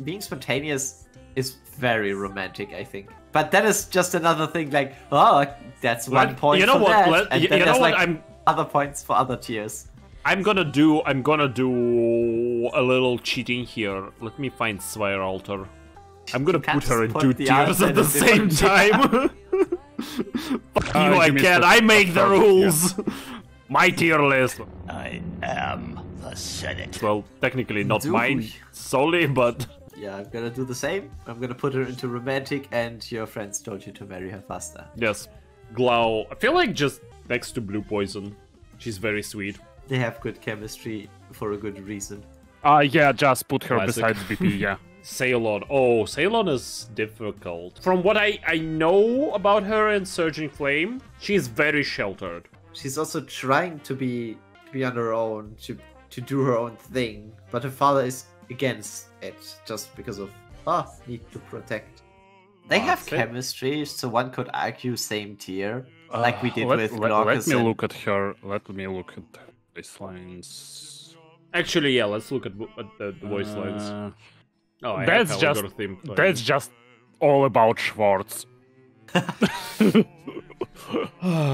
being spontaneous is very romantic, I think. But that is just another thing. Like, oh, that's one point. You know for what? that. And then there's like other points for other tiers. I'm gonna do a little cheating here. Let me find Swire Altar. I'm gonna put her in two tiers at the same time. Fuck you, I can't. I make the rules. My tier list. I am the Senate. Well, technically not Do mine we? solely, but Yeah, I'm gonna do the same. I'm gonna put her into romantic, and your friends told you to marry her faster. yes. Glow. I feel like just next to Blue Poison. She's very sweet. They have good chemistry for a good reason. Yeah, just put her Classic. beside BP, yeah. Ceylon. Oh, Ceylon is difficult. From what I know about her in Surging Flame, she's very sheltered. She's also trying to be on her own, to do her own thing, but her father is against it just because of need to protect. They have see? chemistry, so one could argue same tier, like we did with Let Glaucus me and- look at her. Let me look at baselines. Actually, yeah, let's look at the voice lines. Oh, I That's have just algorithm. that's just all about Schwarz.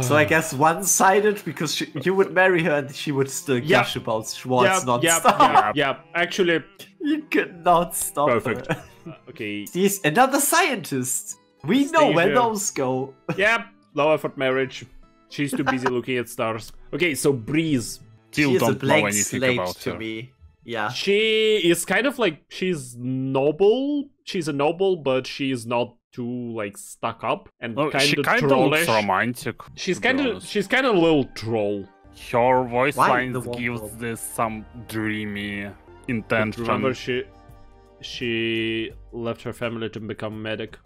So I guess one-sided, because you would marry her and she would still gush about Schwarz non-stop. Yeah. Actually, You could not stop perfect. her. Okay. She's another scientist. We know where Stasia. those go. Yeah, low effort marriage. She's too busy looking at stars. Okay, so Breeze. Still She is a don't know blank anything slate about to her. me. Yeah. She is kind of like, she's noble. She's a noble, but she's not too like stuck up and Oh, kind she of kind of looks trollish. romantic. She's to be kind of honest. she's kind of a little troll. Her voice Why the lines one gives troll? this some dreamy But intention. remember, she left her family to become a medic.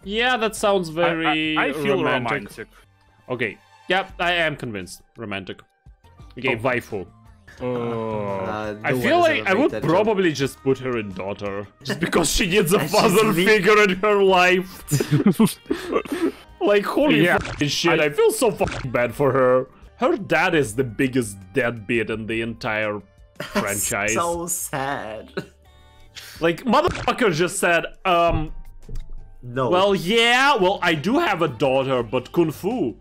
Yeah, that sounds very I feel romantic. romantic. Okay, yeah, I am convinced. Romantic. Okay, waifu. Oh. I no feel one has like ever I made would that joke. probably just put her in daughter, just because she needs a And she's father weak. figure in her life. Like holy Yeah, fucking shit! I feel so fucking bad for her. Her dad is the biggest deadbeat in the entire franchise. So sad. Like motherfucker just said, No. well, yeah, well, I do have a daughter, but kung fu,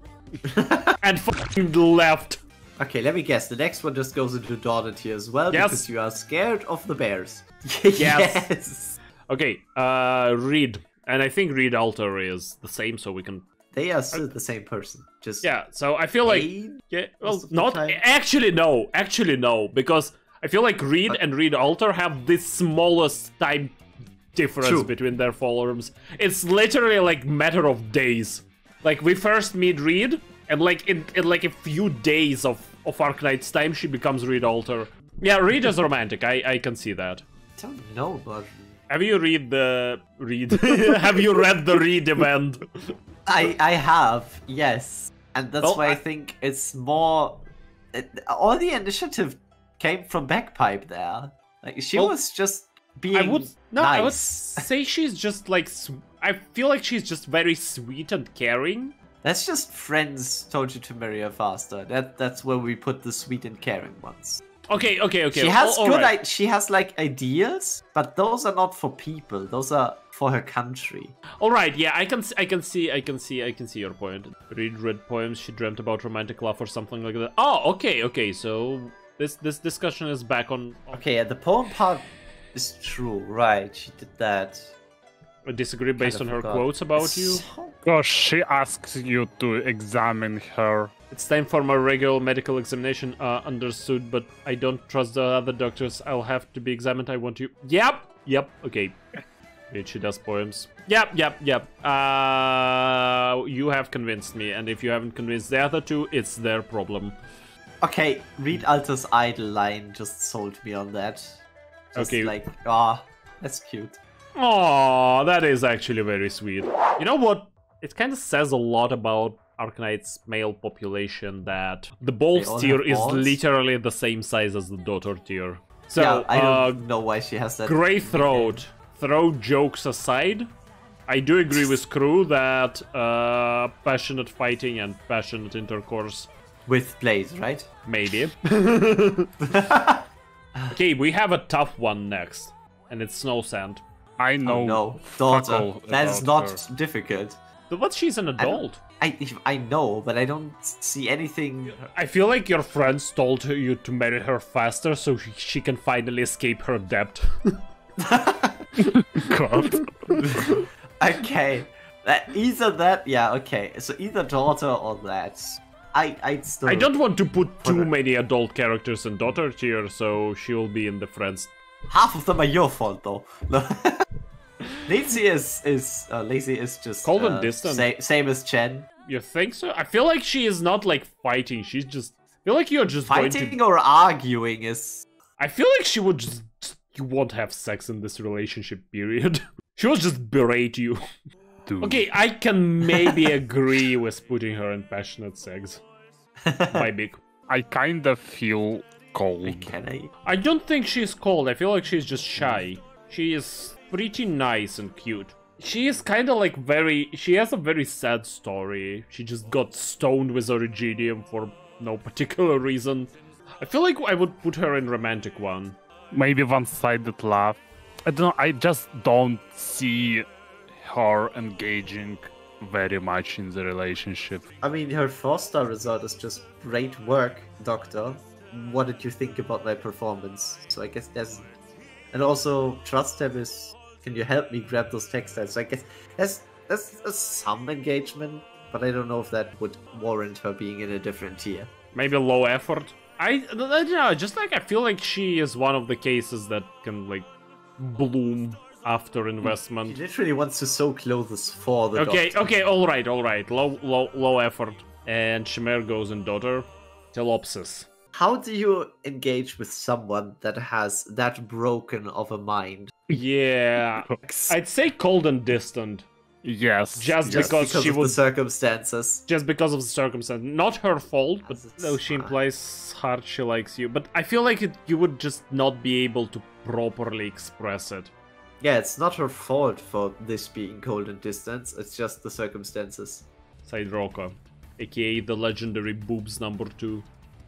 and fucking left. Okay, let me guess. The next one just goes into daughter tier as well, Yes. because you are scared of the bears. Yes. Okay, Reed, and I think Reed Alter is the same, so we can. They are still the same person. Just Yeah, so I feel like yeah, well, most of the not time. actually no, because I feel like Reed and Reed Alter have the smallest time difference True. between their forms. It's literally like matter of days. Like we first meet Reed, and like in like a few days of Arknights time, she becomes Reed Alter. Yeah, Reed is romantic. I can see that. I don't know, but Have you read the Reed? Have you read the Reed event? I have, yes, and that's Well, why I think it's more. All the initiative came from Bagpipe there. Like she Well, was just being I would nice. I would say she's just like I feel like she's just very sweet and caring. That's just friends told you to marry her faster. That's where we put the sweet and caring ones. Okay. She has all good. right. She has like ideas, but those are not for people. Those are for her country. All right, yeah, I can see your point. Read poems she dreamt about romantic love or something like that. Oh, okay. So this discussion is back on. Okay, yeah, the poem part is true, right? She did that. I disagree based on Kind of her forgot. quotes about you. Gosh, she asks you to examine her. It's time for my regular medical examination. Understood, but I don't trust the other doctors. I'll have to be examined. I want you. Yep. Okay. Wait, she does poems. Yep. You have convinced me, and if you haven't convinced the other two, it's their problem. Okay, Reed Alter's idol line just sold me on that. Just Okay. like, that's cute. Aw, that is actually very sweet. You know what? It kind of says a lot about Arknights' male population that the balls all tier have is balls? literally the same size as the daughter tier. So, yeah, I don't know why she has that. Grey Throat. Throw jokes aside, I do agree with Crew that passionate fighting and passionate intercourse. With blades, right? Maybe. Okay, we have a tough one next, and it's Snow Sand. I know. Oh, no, fuck daughter. all That is about not her. difficult. But she's an adult. I know, but I don't see anything. I feel like your friends told you to marry her faster so she can finally escape her debt. God. Okay, either that, yeah, okay. So either daughter or that. I'd still... I don't want to put too many adult characters in daughter tier, so she'll be in the friends. Half of them are your fault, though. Lazy is just cold and distant. Same as Chen. You think so? I feel like she is not like fighting. She's just. I feel like you're just fighting or arguing is. I feel like she would just. You won't have sex in this relationship period. She will just berate you. Dude. Okay, I can maybe agree with putting her in passionate sex. By big. I kind of feel cold. Can I? I don't think she's cold. I feel like she's just shy. She is pretty nice and cute. She is kind of like she has a very sad story. She just got stoned with Originium for no particular reason. I feel like I would put her in romantic one. Maybe one-sided love. I don't know, I just don't see her engaging very much in the relationship. I mean, her 4-star result is just great work, Doctor. What did you think about my performance? So I guess there's... And also, trust tab is... Can you help me grab those textiles? So I guess there's some engagement, but I don't know if that would warrant her being in a different tier. Maybe low effort. I don't know, just like I feel like she is one of the cases that can like bloom after investment. He literally wants to sew clothes for the Doctor. Okay, alright. Low effort. And Shimmer goes in daughter. Telopsis. How do you engage with someone that has that broken of a mind? Yeah, I'd say cold and distant. Yes. Just because she of was the circumstances. Just because of the circumstances. Not her fault, but no, she implies hard she likes you. But I feel like you would just not be able to properly express it. Yeah, it's not her fault for this being cold and distant. It's just the circumstances. Side Roka, aka the legendary boobs number 2.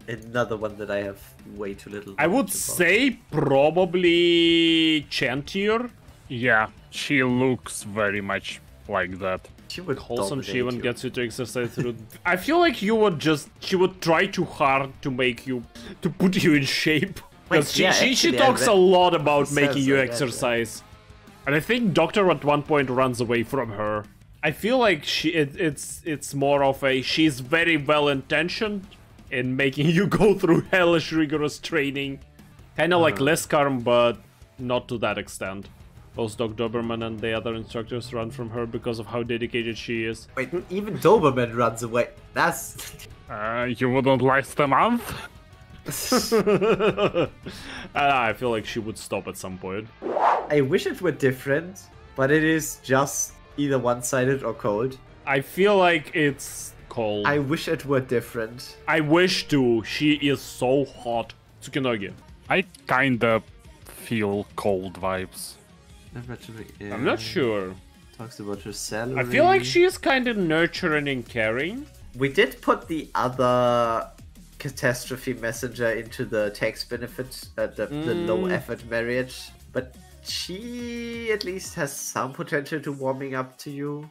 Another one that I have way too little. I would say probably Chen tier. Yeah, she looks very much like that. She would wholesome. She even gets you to exercise through. I feel like you would just. She would try too hard to make you, to put you in shape. Because she talks a lot about making you exercise, and I think Doctor at one point runs away from her. I feel like it's more of a she's very well intentioned in making you go through hellish rigorous training, kind of like Leskarm, but not to that extent. Both Doc Doberman and the other instructors run from her because of how dedicated she is. Wait, even Doberman runs away. That's... You wouldn't last a month? I feel like she would stop at some point. I wish it were different, but it is just either one-sided or cold. I feel like it's cold. I wish it were different. I wish too. She is so hot. Tsukinagi. I kinda feel cold vibes. I'm not sure. Talks about her salary. I feel like she is kind of nurturing and caring. We did put the other catastrophe messenger into the tax benefit, the low effort marriage, but she at least has some potential to warming up to you.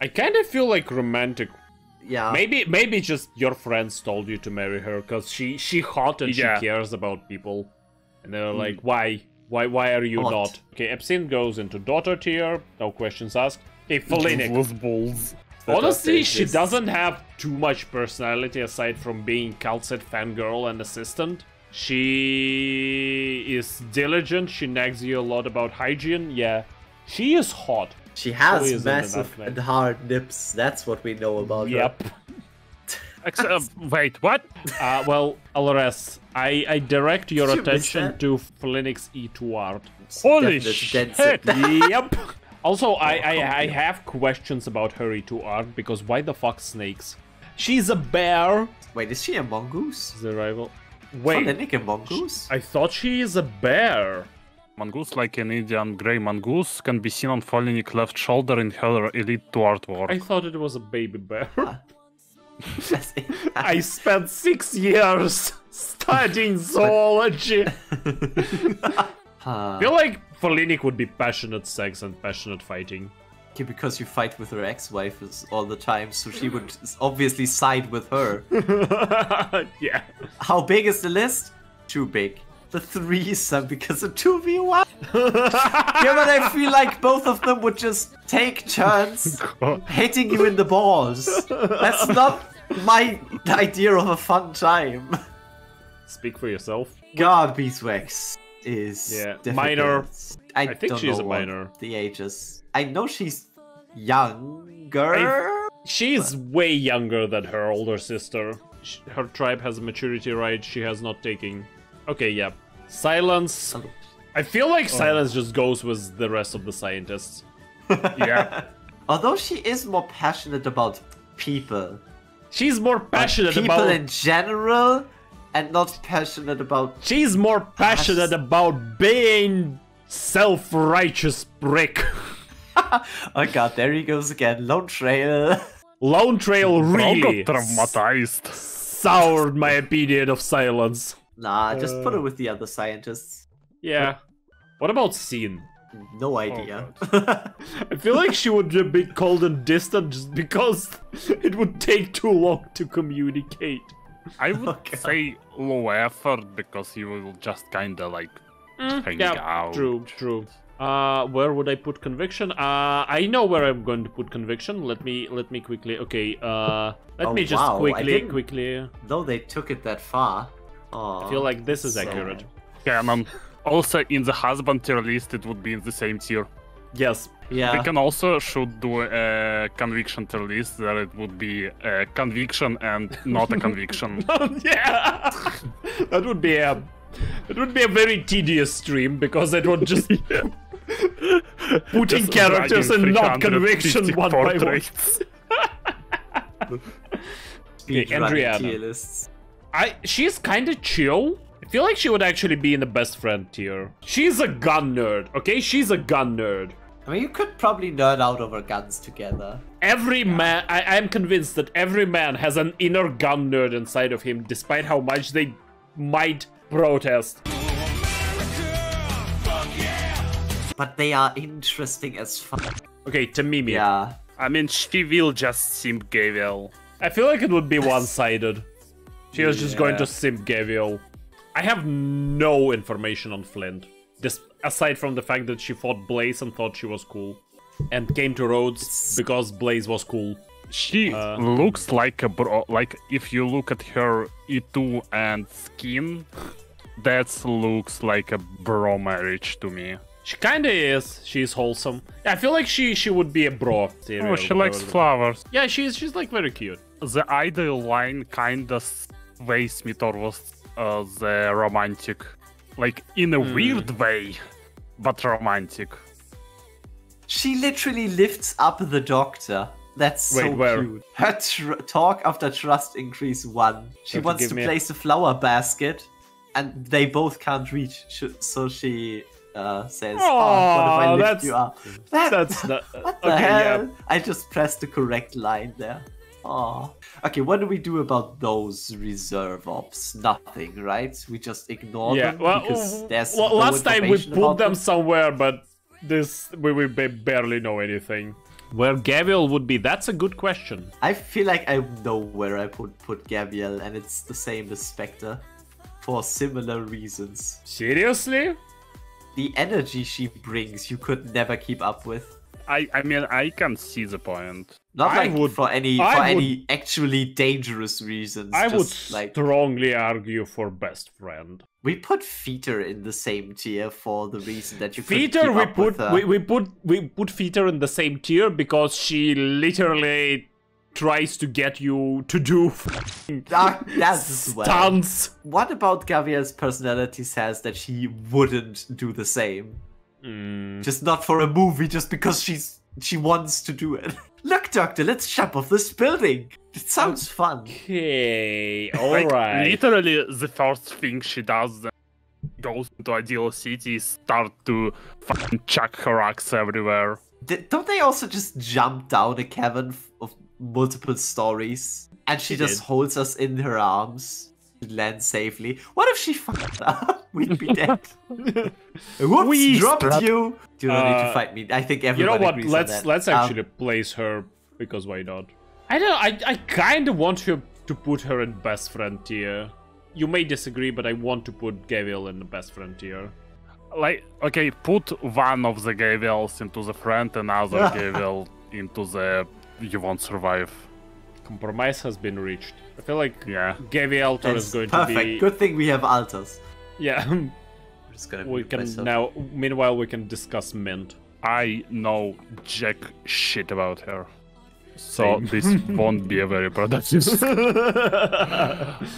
I kind of feel like romantic. Yeah. Maybe just your friends told you to marry her because she hot and she cares about people, and they're like, why are you not? Okay, Epsin goes into daughter tier. No questions asked. Okay, Felinik. Honestly, she doesn't have too much personality aside from being Calcet fangirl and assistant. She is diligent. She nags you a lot about hygiene. Yeah, she is hot. She has massive and hard nips. That's what we know about her. Wait, what? Well, Alres, I direct your attention to Felinik's E2 art. Holy shit! Yep. Also, I have questions about her E2 art because why the fuck snakes? She's a bear. Wait, is she a mongoose? The rival. Wait, Felinik a mongoose? I thought she is a bear. Mongoose, like an Indian grey mongoose, can be seen on Felinik left shoulder in her Elite 2 artwork. I thought it was a baby bear. I spent 6 years studying zoology. I feel like Felinik would be passionate sex and passionate fighting. Okay, because you fight with her ex-wife all the time, so she would obviously side with her. Yeah. How big is the list? Too big. The threesome because of 2v1. Yeah, but I feel like both of them would just take turns hitting you in the balls. That's not My idea of a fun time. Speak for yourself. God, Beeswax is difficult. Minor. I think don't she's know a what minor. The ages. I know she's younger. She's way younger than her older sister. Her tribe has a maturity right. She has not taken. Okay, yeah. Silence. I feel like silence just goes with the rest of the scientists. Yeah. Although she is more passionate about people. She's more passionate people about in general, and not passionate about. She's more passionate about being self-righteous prick. Oh god, there he goes again. Lone Trail. Lone Trail really traumatized. Soured my opinion of silence. Nah, just put it with the other scientists. Yeah. What about Scene? No idea. I feel like she would be cold and distant just because it would take too long to communicate. I would say low effort because he will just kinda like hang out. True. Where would I put conviction? I know where I'm going to put conviction. Let me quickly. Okay. Let me just quickly. Though they took it that far. I feel like this is accurate. Canon. Also, in the husband tier list, it would be in the same tier. Yes. Yeah. We can also should do a conviction tier list where it would be a conviction and not a conviction. Yeah. That would be a very tedious stream because it would just putting characters and not conviction one by one. Andrea. She's kind of chill. I feel like she would actually be in the best friend tier. She's a gun nerd, okay? She's a gun nerd. I mean, you could probably nerd out over guns together. Every man, I'm convinced that every man has an inner gun nerd inside of him, despite how much they might protest. But they are interesting as fuck. Okay, Tamimi. Yeah. I mean, she will just simp Gabriel. I feel like it would be one-sided. She was just going to simp Gabriel. I have no information on Flint. Aside from the fact that she fought Blaze and thought she was cool. And came to Rhodes because Blaze was cool. She looks like a bro. Like, if you look at her E2 and skin, that looks like a bro marriage to me. She kinda is. She's wholesome. Yeah, I feel like she would be a bro. Oh, she likes flowers. Yeah, she's like very cute. The ideal line kinda sways me towards the romantic. Like, in a weird way, but romantic. She literally lifts up the doctor. That's so cute. Her talk after trust increase 1. She wants to place a flower basket, and they both can't reach. So she says, "Oh, what if I lift you up?" That's not. What the hell? Yeah. I just pressed the correct line there. Oh. Okay, what do we do about those reserve ops? Nothing, right? We just ignore them because there's no last time we information put them about somewhere, but we barely know anything. Where Gabriel would be? That's a good question. I feel like I know where I put Gabriel, and it's the same as Spectre, for similar reasons. Seriously? The energy she brings, you could never keep up with. I mean, I can see the point. Not like for any actually dangerous reasons. I would strongly argue for best friend. We put Feeter in the same tier for the reason that you Feeter we put Feeter in the same tier because she literally tries to get you to do stunts. What about Gabriel's personality says that she wouldn't do the same? Just not for a movie, just because she wants to do it. Look, Doctor, let's jump off this building. It sounds fun. Okay, alright. Literally, the first thing she does goes into Ideal City, start to fucking chuck her axe everywhere. Don't they also just jump down a cavern of multiple stories? And she just holds us in her arms to land safely. What if she fucked up? We'd be dead. Whoops, we dropped you. You don't need to fight me. I think everybody agrees on that. Let's actually place her, because why not? I kind of want her to put her in best friend tier. You may disagree, but I want to put Gabriel in the best friend tier. Like, okay, put one of the Gabriels into the friend, and other Gabriel into the you won't survive. Compromise has been reached. I feel like Gavi Altar is going perfect. to be... Good thing we have altars. Yeah. Just gonna we can now... Meanwhile, we can discuss Mint. I know jack shit about her. So this won't be a very productive.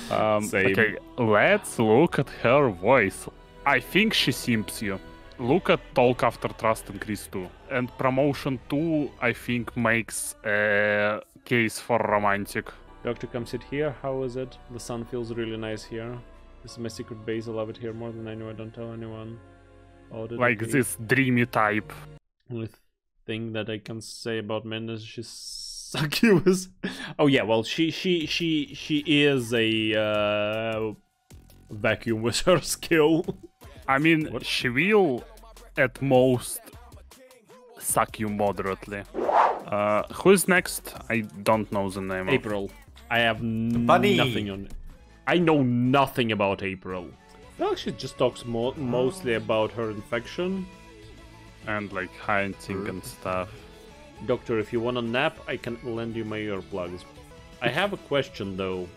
Okay, let's look at her voice. I think she simps you. Look at Talk After Trust Increase 2. And Promotion 2, I think, makes a case for romantic. Doctor, come sit here. How is it? The sun feels really nice here. This is my secret base. I love it here more than I know. I don't tell anyone. Like this dreamy type. Only thing that I can say about Min is she's succubus. Oh yeah, well she is a vacuum with her skill. I mean, she will at most suck you moderately. Who's next? I don't know the name. April. I have nothing on it. I know nothing about April. Well, she just talks mostly about her infection. And like hunting and stuff. Doctor, if you want a nap, I can lend you my earplugs. I have a question though.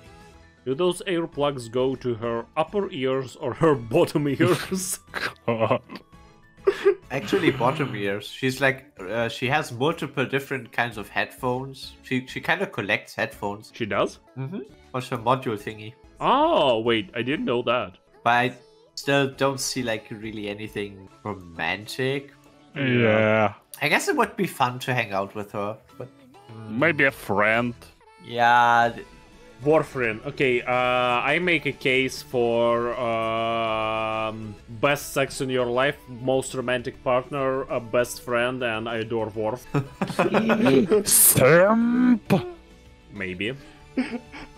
Do those earplugs go to her upper ears or her bottom ears? God. Actually, bottom ears. She's like, she has multiple different kinds of headphones. She kind of collects headphones. She does? Mm-hmm. What's her module thingy? Oh, wait, I didn't know that. But I still don't see like really anything romantic. Yeah. I guess it would be fun to hang out with her, but maybe a friend. Yeah. Warfriend. Okay, I make a case for best sex in your life, most romantic partner, a best friend, and I adore Worf. Simp. Maybe.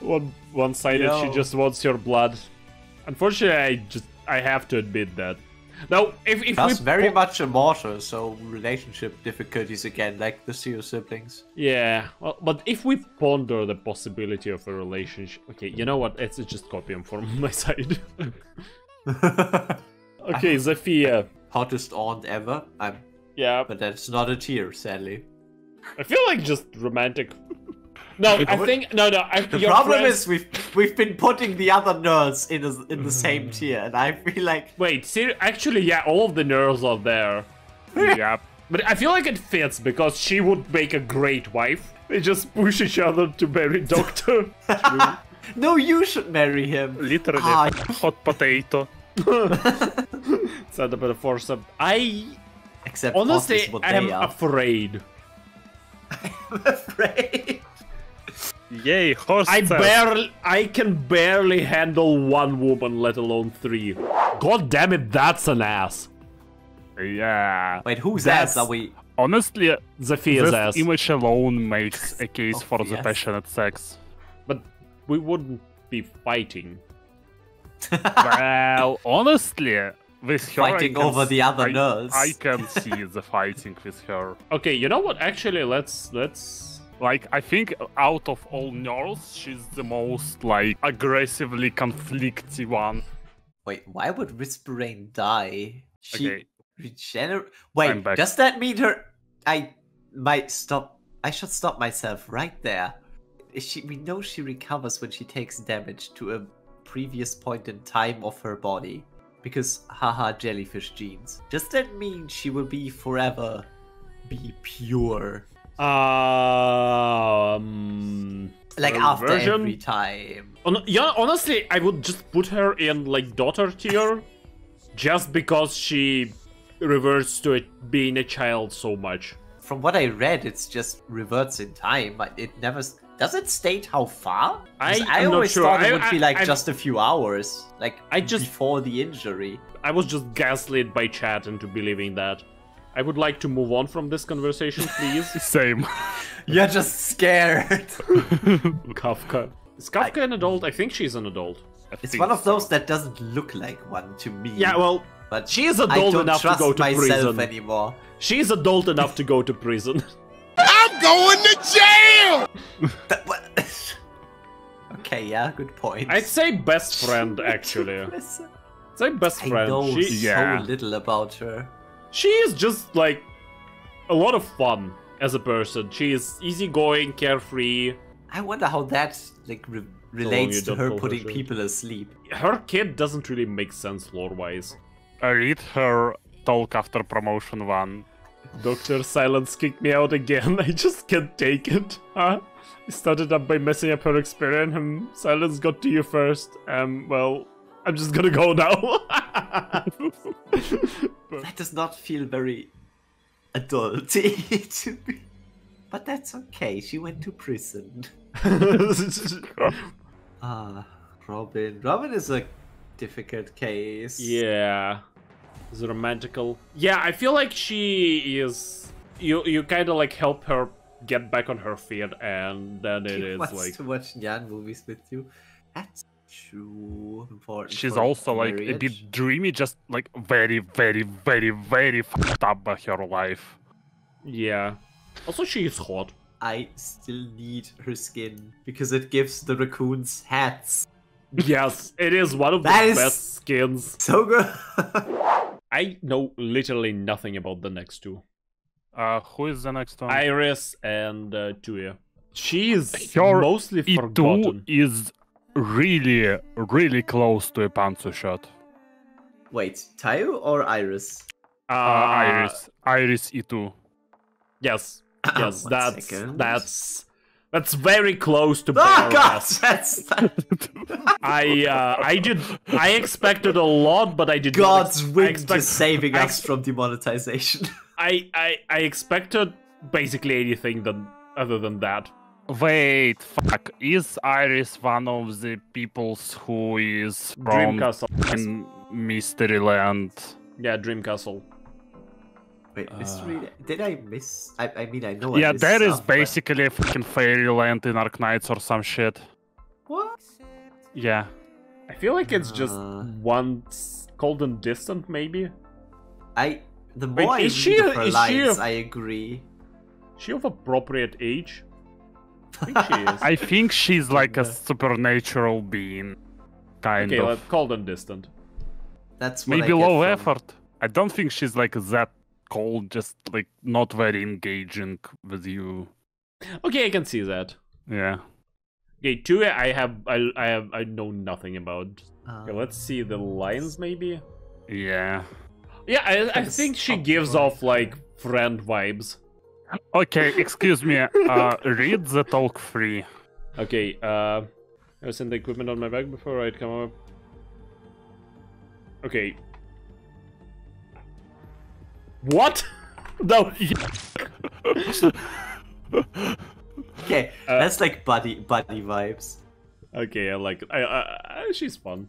One-sided. She just wants your blood. Unfortunately, I have to admit that. Now, if that's very much immortal, so relationship difficulties again, like the Seal siblings. Yeah, well, but if we ponder the possibility of a relationship, okay, you know what? It's just copy him from my side. Okay, Zafia. Hottest aunt ever. Yeah, but that's not a tier, sadly. I feel like just romantic. No, I think no. The problem is we've been putting the other nerds in the same tier, and I feel like wait, actually, yeah, all of the nerds are there. Yeah, but I feel like it fits because she would make a great wife. They just push each other to marry Doctor. No, you should marry him. Literally, hot potato. Set up a foursome. Except honestly, I'm afraid. I'm afraid. Yay, horse. I can barely handle one woman, let alone three. God damn it, that's an ass. Yeah. Wait, whose ass are we? Honestly, Zafia's ass. This image alone makes a case for the passionate sex. But we wouldn't be fighting. Well, honestly, with her, fighting over the other nerds. I can see the fighting with her. Okay, you know what? Actually, let's. Like, I think out of all nerds, she's the most, like, aggressively conflicty one. Wait, why would Whisperain die? She okay. Wait, does that mean her... I should stop myself right there. We know she recovers when she takes damage to a previous point in time of her body. Because, haha, jellyfish genes. Does that mean she will be forever be pure? Like after every time. Yeah, honestly, I would just put her in like daughter tier, just because she reverts to it being a child so much. From what I read, it's just reverts in time. It never does it state how far. I always thought it would be like just a few hours, like before the injury. I was just gaslit by chat into believing that. I would like to move on from this conversation, please. Same. You're just scared. Kafka. Is Kafka an adult? I think she's an adult. It's one of those that doesn't look like one to me. Yeah, well, but she is adult enough to go to prison. Anymore. She is adult enough to go to prison. I'm going to jail! Okay, yeah, good point. I'd say best friend, actually. I'd say best friend. I know so little about her. She is just, like, a lot of fun as a person. She is easygoing, carefree. I wonder how that like relates to don't her call her putting shit. people asleep. Her kid doesn't really make sense lore-wise. I read her talk after promotion 1. Dr. Silence kicked me out again. I just can't take it. Huh? I started up by messing up her experience and Silence got to you first. Well, I'm just gonna go now. That does not feel very adulty to me. But that's okay, she went to prison. Robin. Robin is a difficult case. Yeah. Is romantical. Yeah, I feel like she is... You kind of like help her get back on her feet, and then it is wants like... to watch Nian movies with you. That's true. Important. She's for also like a marriage. bit dreamy, just like very, very, very, very fucked up by her life. Yeah. Also, she is hot. I still need her skin because it gives the raccoons hats. Yes, it is one of the That is best skins. So good. I know literally nothing about the next two. Who is the next one? Iris and Tuya. She is Her mostly E2 forgotten. is really, really close to a Panzer shot. Wait, Tayo or Iris? Iris E2. Yes, yes, One second. that's very close to. Oh God, Badass. that's I expected a lot, but I did. God's not wind is saving us from demonetization. I expected basically anything other than that. Wait, fuck. Is Iris one of the peoples who is from Dreamcastle. Mystery Land? Yeah, Dreamcastle. Wait, mystery? Did I miss? I mean, I know. I Yeah, missed that is stuff, but- basically a fucking fairyland in Arknights or some shit. What? Yeah. I feel like it's just once cold and distant, maybe. The more I is read she- of her is she lines, a- I agree. She of appropriate age? I think she is. I think she's like a supernatural being. Kind Okay, of. like cold and distant. That's what Maybe I get low from- effort. I don't think she's like that cold, just like not very engaging with you. Okay, I can see that. Yeah. Okay, two I know nothing about. Okay, let's see the lines maybe. Yeah. Yeah, I think she gives off like friend vibes. Okay, excuse me. Read the talk free. Okay, I sent the equipment on my back before I'd come up. Okay. What? No. Okay, that's like buddy vibes. Okay, I like it. She's fun.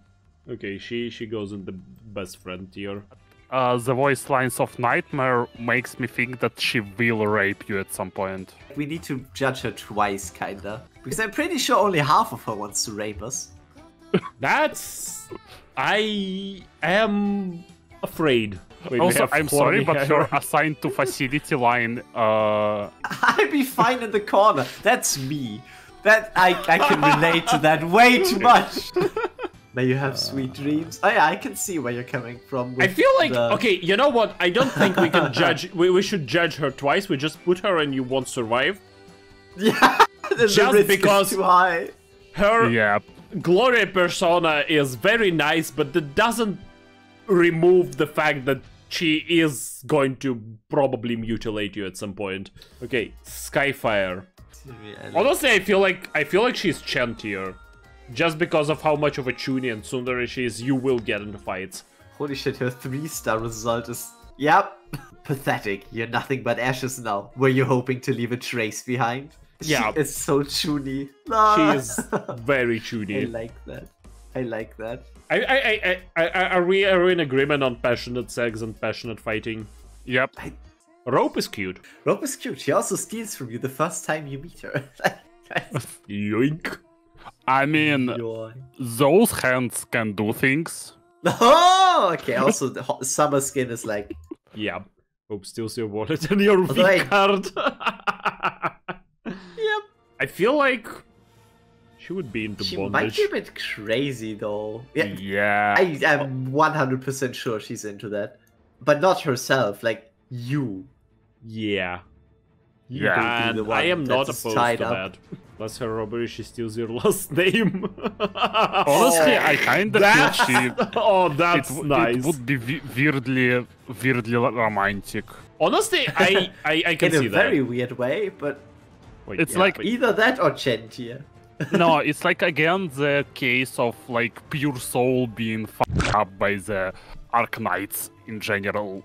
Okay, she goes in the best friend tier. The voice lines of Nightmare makes me think that she will rape you at some point. We need to judge her twice, kinda. Because I'm pretty sure only half of her wants to rape us. That's... I am afraid. Wait, we Also, have I'm sorry, horny but hair. your assigned to facility line, I'd be fine in the corner. That's me. That I can relate to that way too much. May you have sweet dreams. Oh yeah, I can see where you're coming from. I with feel like, the- okay, you know what? I don't think we can judge. We should judge her twice. We just put her and you won't survive. Yeah, the Just risk because is too high. Her yeah. glory persona is very nice, but that doesn't remove the fact that she is going to probably mutilate you at some point. Okay, Skyfire. Honestly, I feel like she's Chen tier. Just because of how much of a Chuni and Sundari she is, you will get into fights. Holy shit, her 3-star result is... Yep. Pathetic. You're nothing but ashes now. Were you hoping to leave a trace behind? Yeah. She is so Chuni. She is very I Chuni. like that. I like that. Are we in agreement on passionate sex and passionate fighting? Yep. Rope is cute. Rope is cute. She also steals from you the first time you meet her. Yoink. I mean, those hands can do things. Oh, okay. Also, the summer skin is like... Yeah. Hope steals your wallet and your Although I- V card. Yep. I feel like she would be into She bondage. might be a bit crazy, though. Yeah, Yeah. I am 100% sure she's into that. But not herself, like you. Yeah. Yeah. Be the And one I am that not is opposed tied to up. that. Plus her robbery, she steals your last name. Honestly, I kind of feel she... Oh, that's nice. It would be weirdly romantic. Honestly, I can see that. In a very weird way, but... Wait, it's like... Either that or Chen tier. No, it's like, again, the case of, like, pure soul being fucked up by the Arknights in general.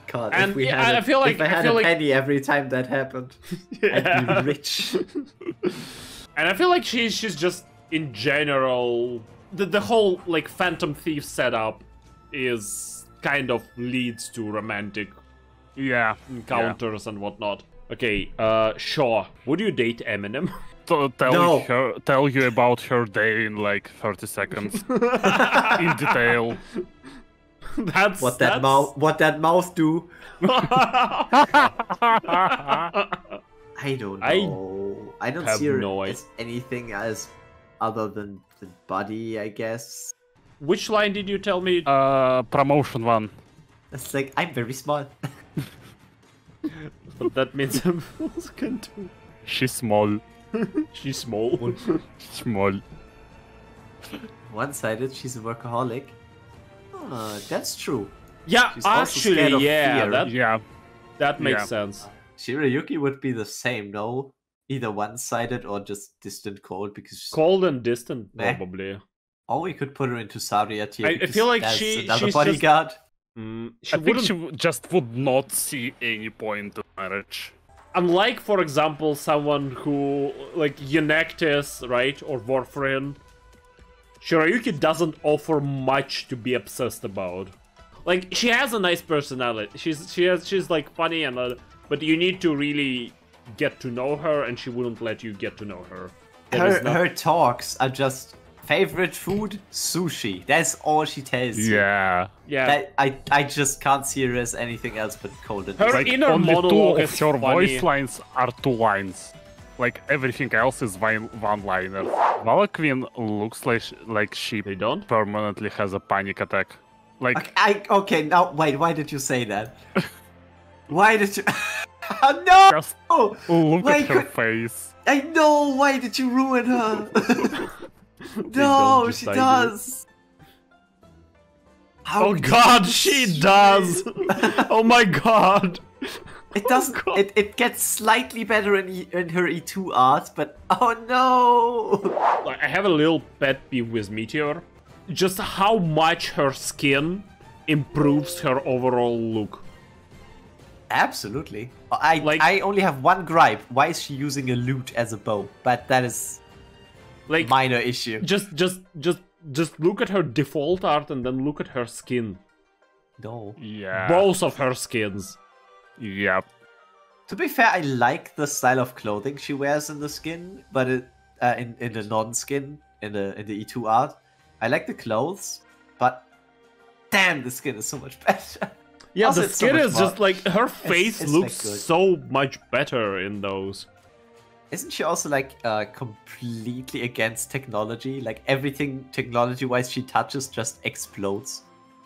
God, and if we I feel like if I had a penny every time that happened, I'd be rich. And I feel like she's just in general the whole like Phantom Thief setup is kind of leads to romantic encounters and whatnot. Okay, sure. Would you date Eminem? Tell you about her day in like 30 seconds in detail. That's what that mouth do. I don't know. I don't see her as anything as other than the body, I guess. Which line did you tell me? Promotion one. It's like I'm very small. But that means I'm can too. She's small. She's small. Small. One-sided. She's a workaholic. That's true. Yeah, she's actually, yeah, that makes sense. Shirayuki would be the same, no? Either one-sided or just distant cold, because she's cold and distant, probably. Or we could put her into Saria tier. I feel like she's another bodyguard. I think she just would not see any point of marriage. Unlike, for example, someone who, like, Yanektis, right, or Warfrin, Shirayuki doesn't offer much to be obsessed about. Like, she has a nice personality. She's like funny and but you need to really get to know her, and she wouldn't let you get to know her. Her talks are just favorite food, sushi. That's all she tells you. Yeah. I just can't see her as anything else but cold and her like, inner only monologue two is of her funny. voice lines are 2 lines. Like everything else is one-liner. Valkyrie looks like she permanently has a panic attack. Like okay, now wait, why did you say that? Why did you? No! Just look at her face. I know. Why did you ruin her? No, she does. Oh God, she does. Oh my God. It doesn't. It gets slightly better in her E2 art, but oh no! I have a little pet peeve with Meteor. Just how much her skin improves her overall look. Absolutely. I only have one gripe. Why is she using a lute as a bow? But that is like minor issue. Just look at her default art and then look at her skin. No. Yeah. Both of her skins. Yep. To be fair, I like the style of clothing she wears in the skin, but in the non-skin, in the E2 art, I like the clothes, but damn, the skin is so much better. Yeah, also, the skin is just like her face it's looks like so much better in those. Isn't she also like completely against technology? Like everything technology-wise she touches just explodes.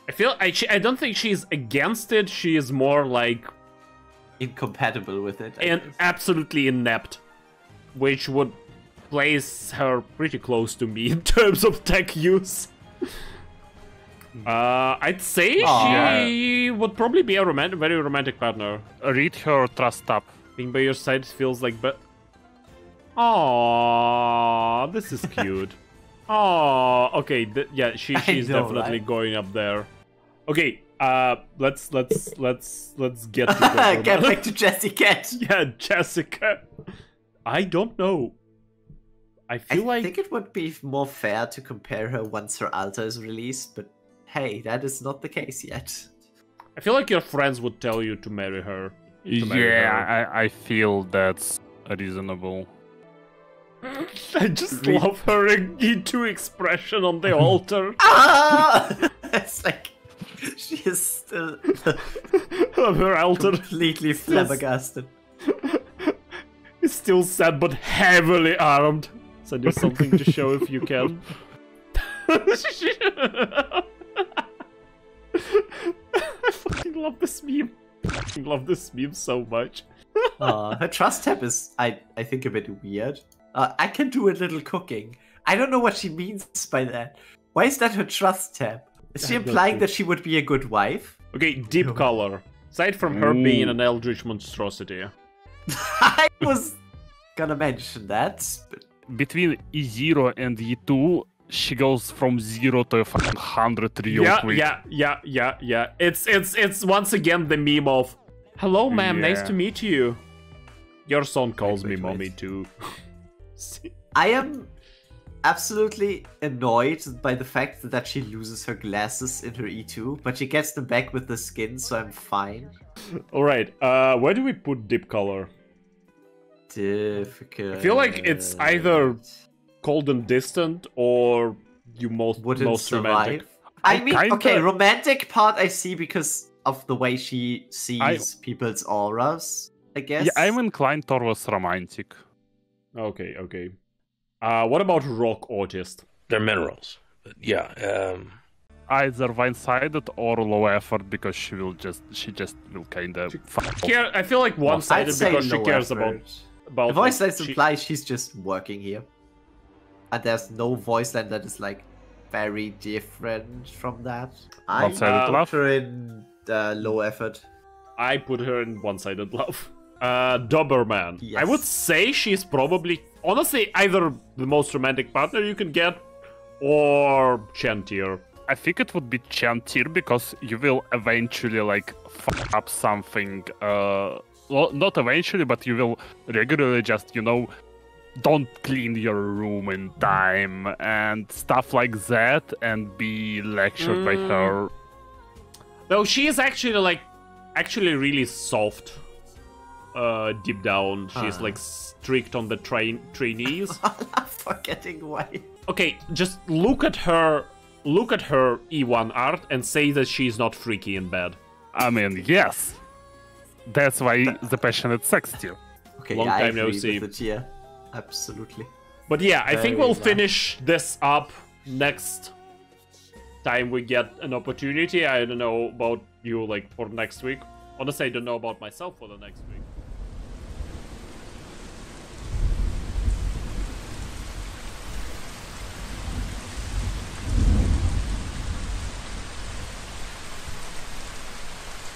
I don't think she's against it. She is more like incompatible with it, and absolutely inept, which would place her pretty close to me in terms of tech use. I'd say she would probably be a very romantic partner. Read her trust up. Being by your side feels like Aww, this is cute. Oh, okay, yeah, she's definitely going up there. Okay, let's get to get back to Jessica. Yeah, Jessica. I don't know. I think it would be more fair to compare her once her altar is released, but hey, that is not the case yet. I feel like your friends would tell you to marry her. I feel that's reasonable. I just love her E2 expression on the altar. It's like she is still her altar completely flabbergasted. It's still sad but heavily armed. Send you something to show if you can. I fucking love this meme. I fucking love this meme so much. Her trust tab is, I think, a bit weird. I can do a little cooking. I don't know what she means by that. Why is that her trust tab? Is she implying that she would be a good wife? Okay, deep color. Aside from her being an eldritch monstrosity. I was gonna mention that. But... Between E0 and E2, she goes from 0 to 100 real quick. Yeah. It's once again the meme of, hello, ma'am, nice to meet you. Your son calls me mommy too. I am absolutely annoyed by the fact that she loses her glasses in her E2, but she gets them back with the skin, so I'm fine. Alright, where do we put deep color? Difficult. I feel like it's either cold and distant or you most romantic. I mean, okay, romantic part I see because of the way she sees people's auras, I guess. Yeah, I'm inclined towards romantic. Okay. What about rock artist? They're minerals. But yeah. Either one-sided or low effort because she just will kind of. I feel like one-sided because she cares effort. about. The voice line implies she's just working here, and there's no voice line that is like very different from that. I put her in low effort. I put her in one-sided love. Doberman. Yes. I would say she's probably, honestly, either the most romantic partner you can get or Chen tier. I think it would be Chen tier because you will eventually like fuck up something. Well, not eventually, but you will regularly just, don't clean your room in time and stuff like that and be lectured by her. No, she is actually really soft. Deep down, she's like strict on the trainees. I'm forgetting why. Okay, just look at her E1 art and say that she's not freaky in bed. I mean, yes. That's why the passionate sex tier. Okay, Long yeah, time I agree no see. with the tier. Absolutely. But yeah, I think we'll nice. finish this up next time we get an opportunity. I don't know about you, like, for next week. Honestly, I don't know about myself for the next week.